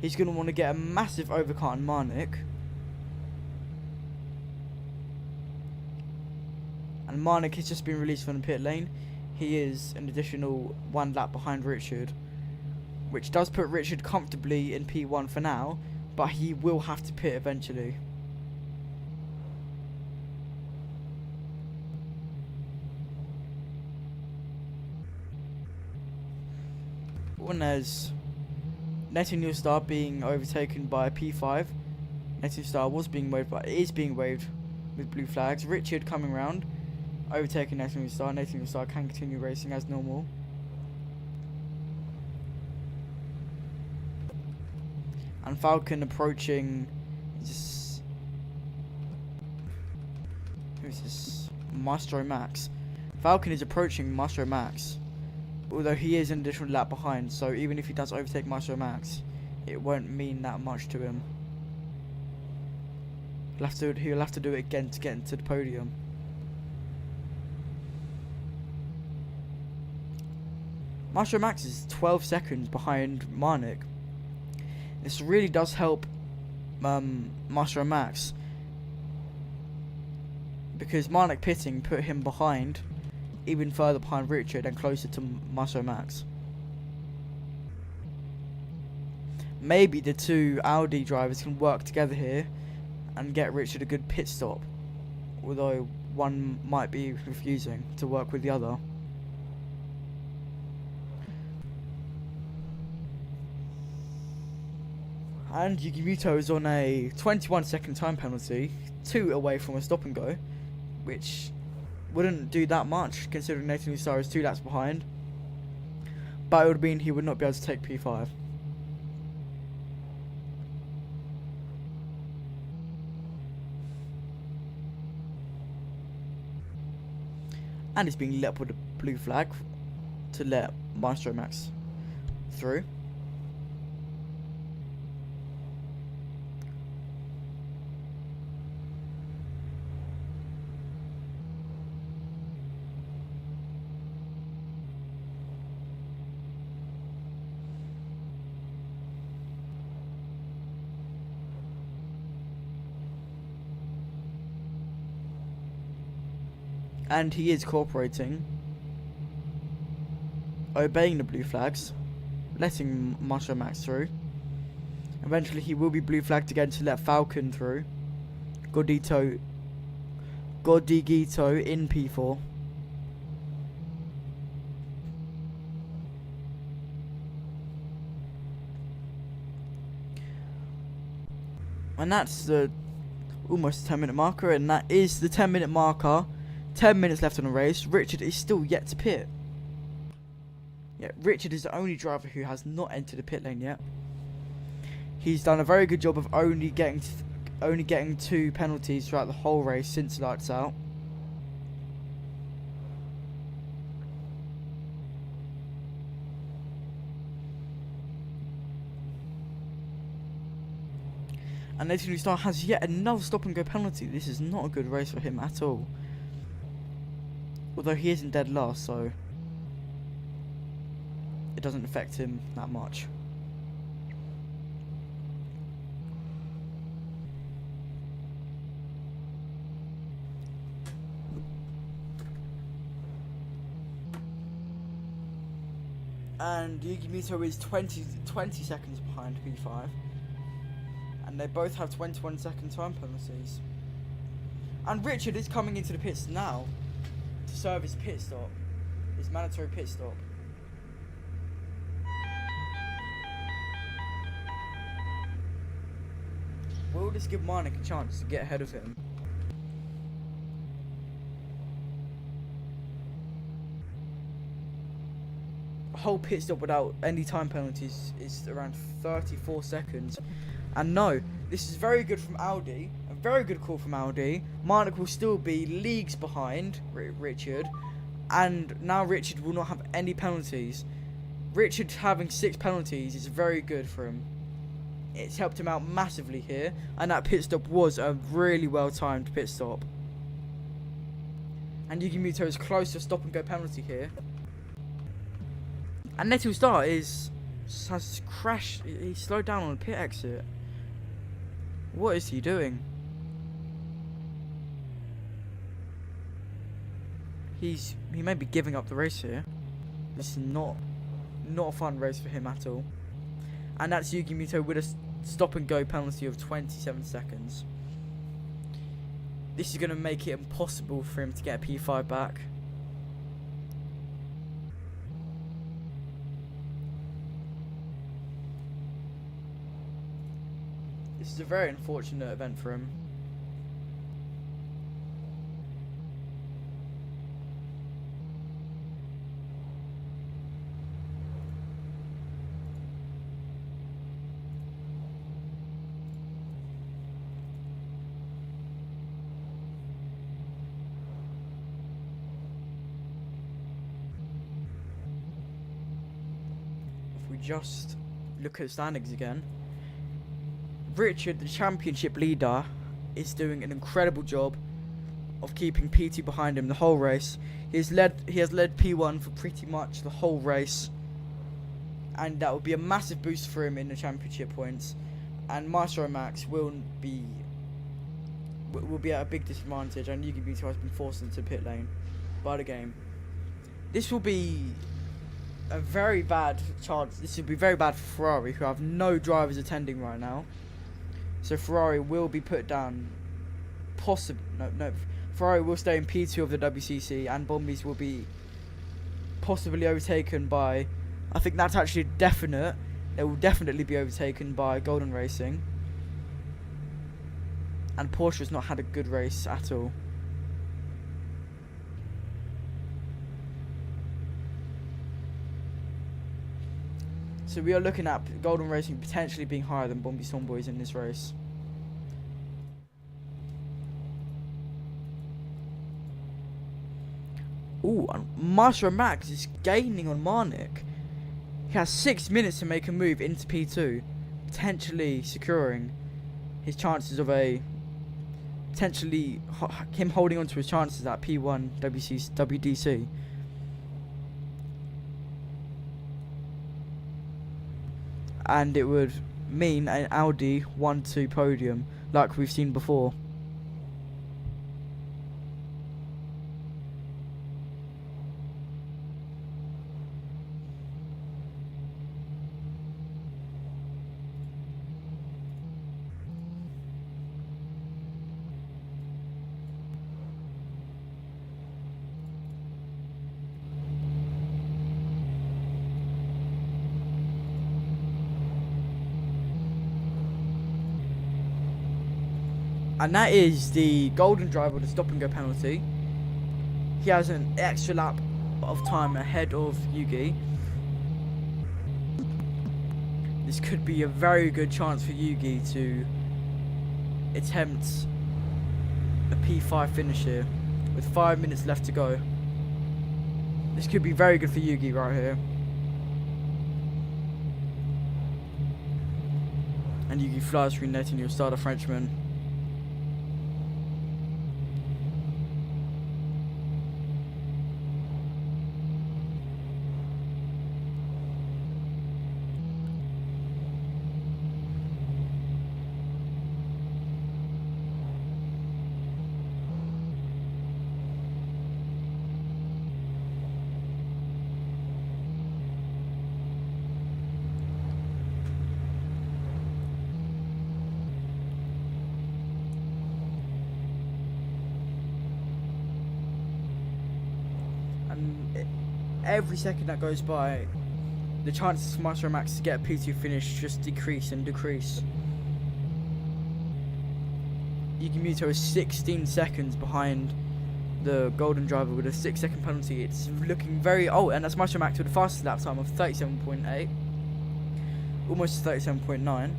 S2: He's going to want to get a massive overcut on Marnik. And Marnik has just been released from the pit lane. He is an additional 1 lap behind Richard, which does put Richard comfortably in P1 for now, but he will have to pit eventually. When there's Nettinu Star being overtaken by P5, Nettinu Star was being waved, but is being waved with blue flags. Richard coming round, overtaking Nettinu Star. Nettinu Star can continue racing as normal. And Falcon approaching. Who's this? Maestro Max. Falcon is approaching Maestro Max. Although he is an additional lap behind, so even if he does overtake Maestro Max, it won't mean that much to him. He'll have to do it again to get into the podium. Maestro Max is 12 seconds behind Marnik. This really does help Maestro Max, because Marnik pitting put him behind, even further behind Richard and closer to Maestro Max. Maybe the two Audi drivers can work together here and get Richard a good pit stop, although one might be refusing to work with the other. And Yugi Muto is on a 21-second time penalty, 2 away from a stop and go, which wouldn't do that much considering Nettinu Star is 2 laps behind, but it would mean he would not be able to take P5. And he's being lit up with a blue flag to let Maestro Max through. And he is cooperating, obeying the blue flags, letting Maestro Max through. Eventually he will be blue flagged again to let Falcon through, Godigito in P4. And that's the almost 10-minute marker, and that is the 10-minute marker. 10 minutes left on the race. Richard is still yet to pit. Yeah, Richard is the only driver who has not entered the pit lane yet. He's done a very good job of only getting 2 penalties throughout the whole race since lights out. And Nathan Star has yet another stop and go penalty. This is not a good race for him at all. Although he isn't dead last, so it doesn't affect him that much. And Yuki Muto is 20 seconds behind P5. And they both have 21-second time penalties. And Richard is coming into the pits now to serve his pit stop, his mandatory pit stop. Will this give Marnik a chance to get ahead of him? A whole pit stop without any time penalties is around 34 seconds. And no, this is very good from Audi, a very good call from Audi. Marnik will still be leagues behind Richard, and now Richard will not have any penalties. Richard having 6 penalties is very good for him. It's helped him out massively here, and that pit stop was a really well timed pit stop. And Yuki Muto is close to a stop and go penalty here. And Neto Star has crashed. He slowed down on the pit exit. What is he doing? He may be giving up the race here. This is not a fun race for him at all. And that's Yuki Muto with a stop and go penalty of 27 seconds. This is going to make it impossible for him to get a P5 back. This is a very unfortunate event for him. If we just look at standings again, Richard, the championship leader, is doing an incredible job of keeping P2 behind him the whole race. He has led P1 for pretty much the whole race, and that will be a massive boost for him in the championship points. And Maestro Max will be at a big disadvantage, and Yuki Muto has been forced into pit lane by the game. This will be a very bad chance. This will be very bad for Ferrari, who have no drivers attending right now. So Ferrari will be put down. Ferrari will stay in P2 of the WCC, and Bombies will be possibly overtaken by, I think that's actually definite. They will definitely be overtaken by Golden Racing. And Porsche has not had a good race at all. So we are looking at Golden Racing potentially being higher than Bombi Stormboys in this race. Ooh, and Maestro Max is gaining on Marnik. He has 6 minutes to make a move into P2, potentially securing his chances of him holding on to his chances at P1 WDC. And it would mean an Audi 1-2 podium like we've seen before. And that is the golden driver, the stop and go penalty. He has an extra lap of time ahead of Yugi. This could be a very good chance for Yugi to attempt a P5 finish here with 5 minutes left to go. This could be very good for Yugi right here. And Yugi flies through net and you'll start a Frenchman. Every second that goes by, the chances for Maestro Max to get a P2 finish just decrease and decrease. Yuki Muto is 16 seconds behind the golden driver with a 6-second penalty. It's looking very... Oh, and that's Maestro Max with the fastest lap time of 37.8. Almost 37.9.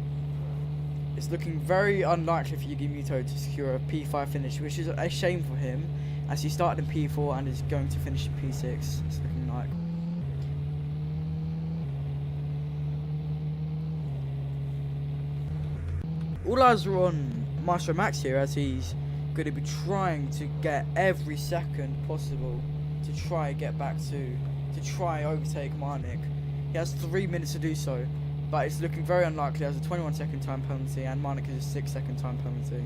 S2: It's looking very unlikely for Yuki Muto to secure a P5 finish, which is a shame for him, as he started in P4 and is going to finish in P6. It's looking like. All eyes are on Maestro Max here, as he's going to be trying to get every second possible to try get back to try overtake Marnik. He has 3 minutes to do so, but it's looking very unlikely as a 21-second time penalty, and Marnik is a 6-second time penalty.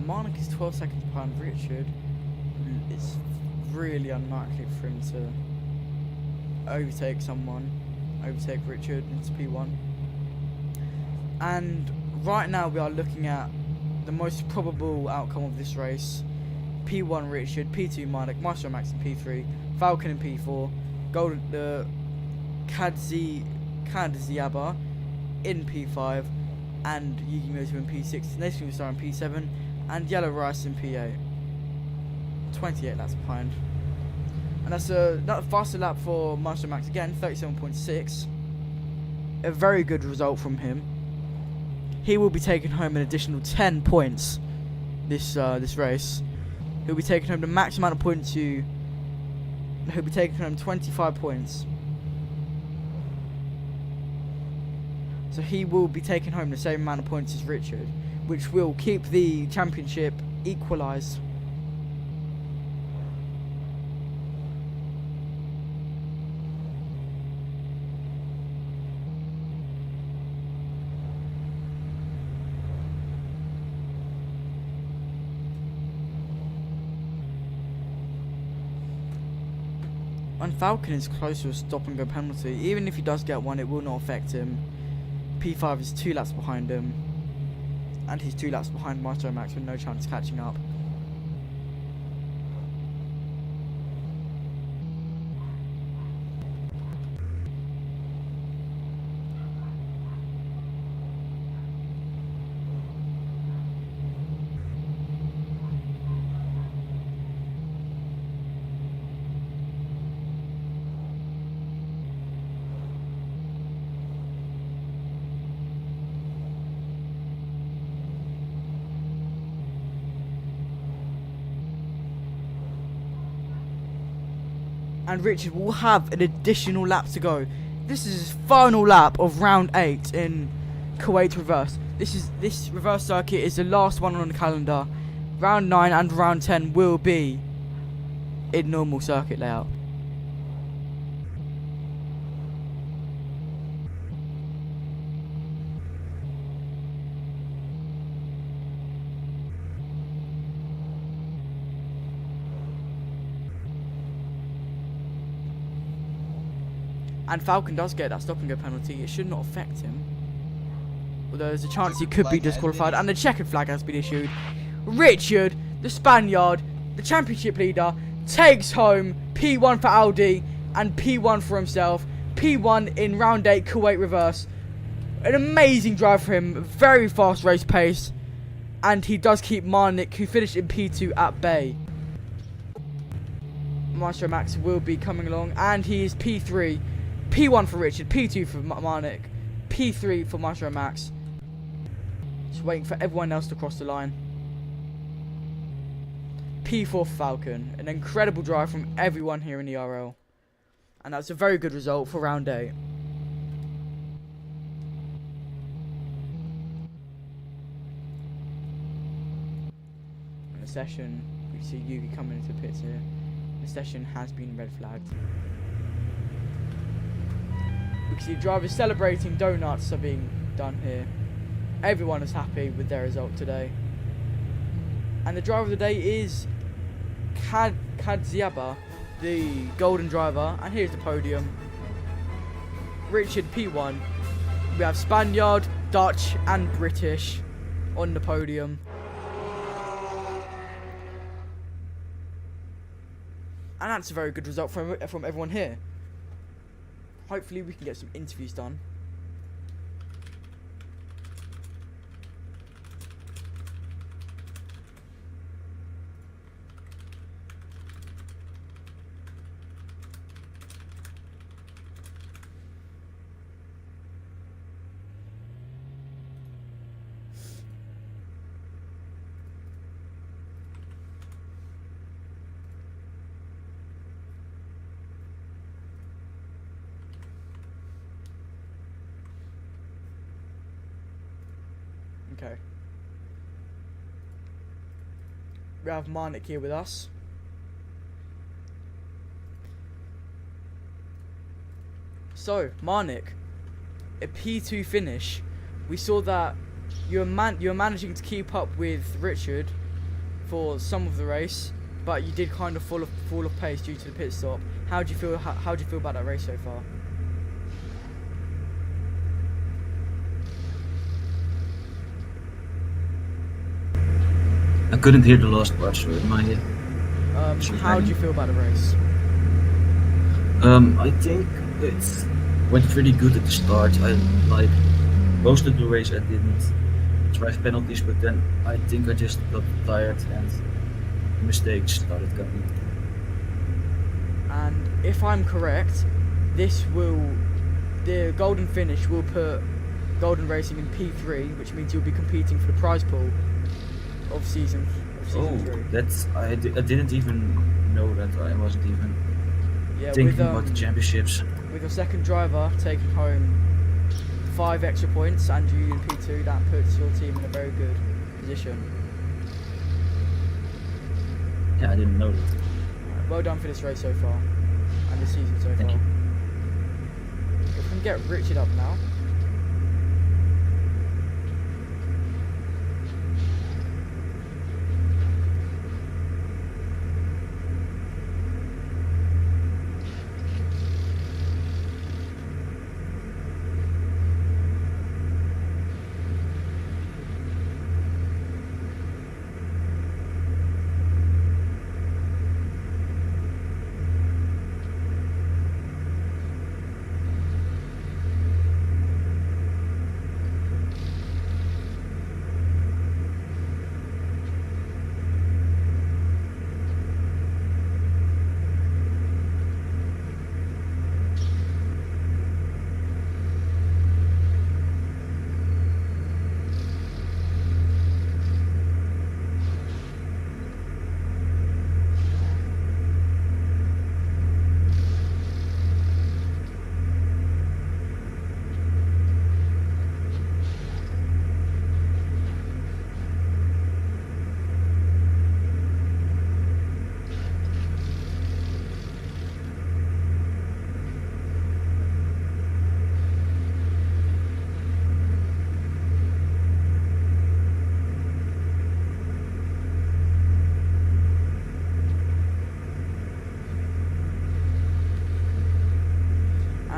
S2: Marnik is 12 seconds behind Richard. It's really unlikely for him to overtake Richard into P1. And right now we are looking at the most probable outcome of this race. P1 Richard, P2 Marnik, Maestro Max in P3, Falcon in P4, Kadziaba in P5, and Yugi Muto in P6, Nathan Star in P7, and Yellow Rice in P8. 28 laps behind. And that's a faster lap for Maestro Max again, 37.6. A very good result from him. He will be taking home an additional 10 points this race. He'll be taking home the max amount of points he'll be taking home 25 points. So he will be taking home the same amount of points as Richard, which will keep the championship equalised. And Falcon is close to a stop and go penalty. Even if he does get one, it will not affect him. P5 is 2 laps behind him, and he's 2 laps behind Maestro Max with no chance of catching up. And Richard will have an additional lap to go. This is his final lap of round 8 in Kuwait reverse. This reverse circuit is the last one on the calendar round 9 and round 10 will be in normal circuit layout. And Falcon does get that stop and go penalty. It should not affect him. Although there's a chance he could be disqualified. And the checkered flag has been issued. Richard, the Spaniard, the championship leader, takes home P1 for Audi and P1 for himself. P1 in round 8 Kuwait reverse. An amazing drive for him. Very fast race pace. And he does keep Marnik, who finished in P2, at bay. Maestro Max will be coming along. And he is P3. P1 for Richard, P2 for Marnik, P3 for Maestro Max. Just waiting for everyone else to cross the line. P4 for Falcon. An incredible drive from everyone here in the RL. And that's a very good result for round 8. In the session, we see Yugi coming into the pits here. The session has been red flagged. We can see drivers celebrating, donuts are being done here. Everyone is happy with their result today. And the driver of the day is Kadziaba, the golden driver. And here's the podium. Richard P1. We have Spaniard, Dutch and British on the podium. And that's a very good result from everyone here. Hopefully we can get some interviews done. Okay. We have Marnik here with us. So, Marnik, a P2 finish. We saw that you're managing to keep up with Richard for some of the race, but you did kind of fall off pace due to the pit stop. How do you feel? How do you feel about that race so far?
S3: I couldn't hear the last part, so it might.
S2: How do you feel about the race?
S3: I think it went pretty good at the start. I like most of the race. I didn't drive penalties, but then I think I just got tired and mistakes started coming.
S2: And if I'm correct, the golden finish will put Golden Racing in P3, which means you'll be competing for the prize pool of season 3.
S3: That's I didn't even know that. I wasn't even thinking about the championships.
S2: With your second driver taking home 5 extra points and you in P2, that puts your team in a very good position.
S3: Yeah, I didn't know that.
S2: Right, well done for this race so far and this season so
S3: Thank
S2: far.
S3: you.
S2: We can get Richard up now.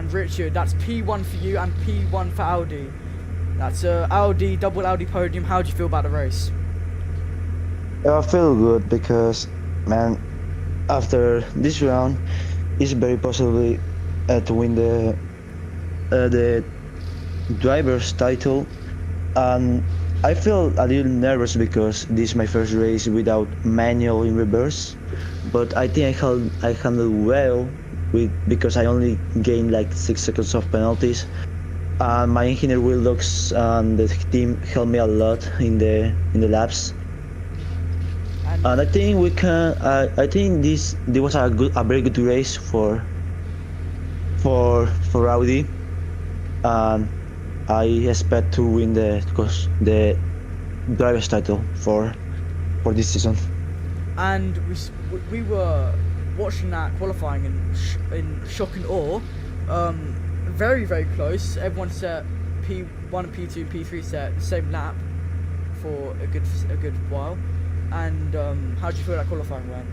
S2: And Richard, that's P1 for you and P1 for Audi. That's a Audi, double Audi podium. How do you feel about the race?
S4: I feel good because, man, after this round, it's very possible to win the driver's title. And I feel a little nervous because this is my first race without manual in reverse. But I think I handled well because I only gained like 6 seconds of penalties. My engineer Will Lux and the team helped me a lot in the laps. And I think we can. I think this was a very good race for Audi. I expect to win the driver's title for this season.
S2: And we were watching that qualifying in shock and awe. Very, very close. Everyone set P1, P2, and P3 set the same lap for a good while. And how do you feel that qualifying went?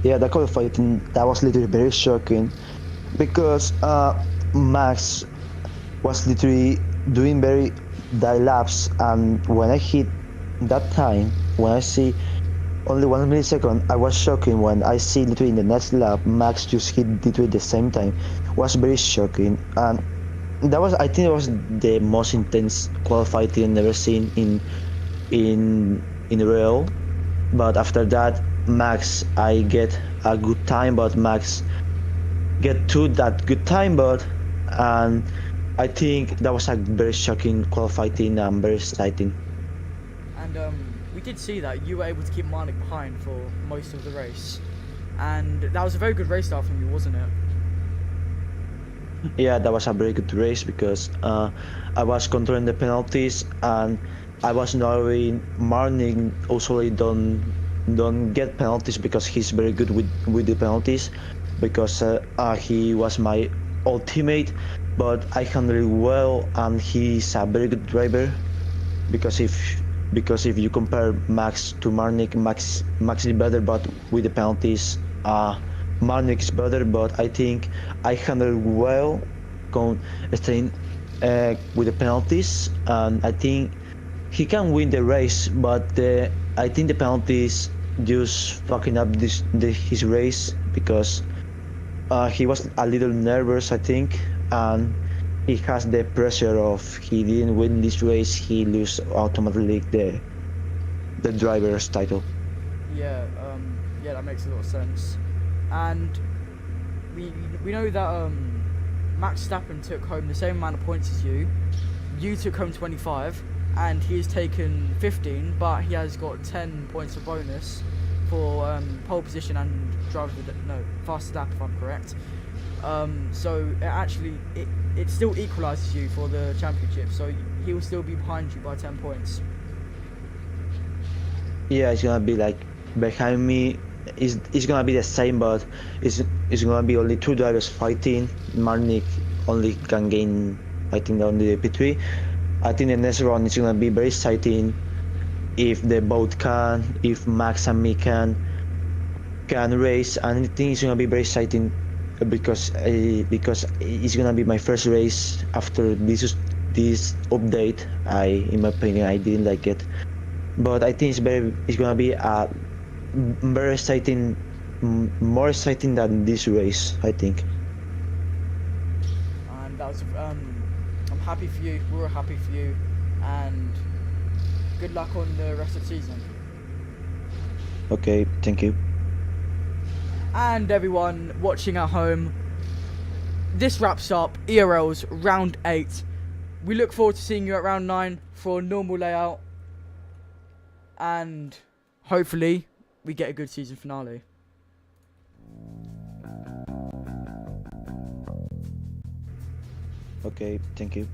S4: Yeah, the qualifying, that was literally very shocking because Max was literally doing very die laps, and when I hit that time, when I see only 1 millisecond, I was shocking. When I see literally in the next lap Max just hit literally the same time, was very shocking. And I think it was the most intense qualifying I've never seen in Real. But after that, Max, I get a good time, but Max get to that good time, and I think that was a very shocking qualifying and very exciting.
S2: And we did see that you were able to keep Marnik behind for most of the race, and that was a very good race start from you, wasn't it?
S4: Yeah, that was a very good race because I was controlling the penalties, and I was knowing Marnik also don't get penalties because he's very good with the penalties, because he was my old teammate, but I handled it well, and he's a very good driver. Because if you compare Max to Marnik, Max is better, but with the penalties, Marnik is better. But I think I handled well, staying with the penalties, and I think he can win the race. But I think the penalties just fucking up his race because he was a little nervous, I think, and he has the pressure of he didn't win this race, he lose automatically the driver's title.
S2: Yeah, that makes a lot of sense. And we know that Max Verstappen took home the same amount of points as you. You took home 25, and he has taken 15, but he has got 10 points of bonus for pole position and fastest lap, if I'm correct. So it still equalises you for the championship, so he will still be behind you by 10 points.
S4: Yeah, it's gonna be like behind me. It's gonna be the same, but it's gonna be only 2 drivers fighting. Marnik only can gain, I think, only the P3. I think the next round is gonna be very exciting if they both can, if Max and me can race, and I think it's gonna be very exciting because it's gonna be my first race after this update. In my opinion, I didn't like it, but I think it's gonna be a very exciting, more exciting than this race, I think.
S2: And that was I'm happy for you. We're happy for you, and good luck on the rest of the season.
S4: Okay, thank you.
S2: And everyone watching at home, this wraps up ERL's round 8. We look forward to seeing you at round 9 for a normal layout, and hopefully we get a good season finale.
S4: Okay, thank you.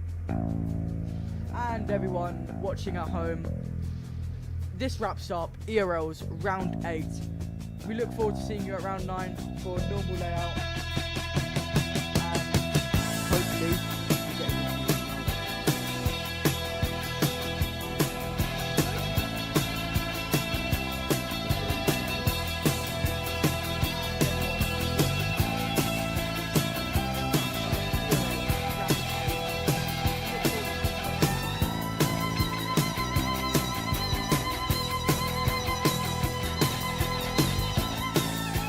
S2: And everyone watching at home, this wraps up ERL's round 8. We look forward to seeing you at round 9 for a normal layout, and hopefully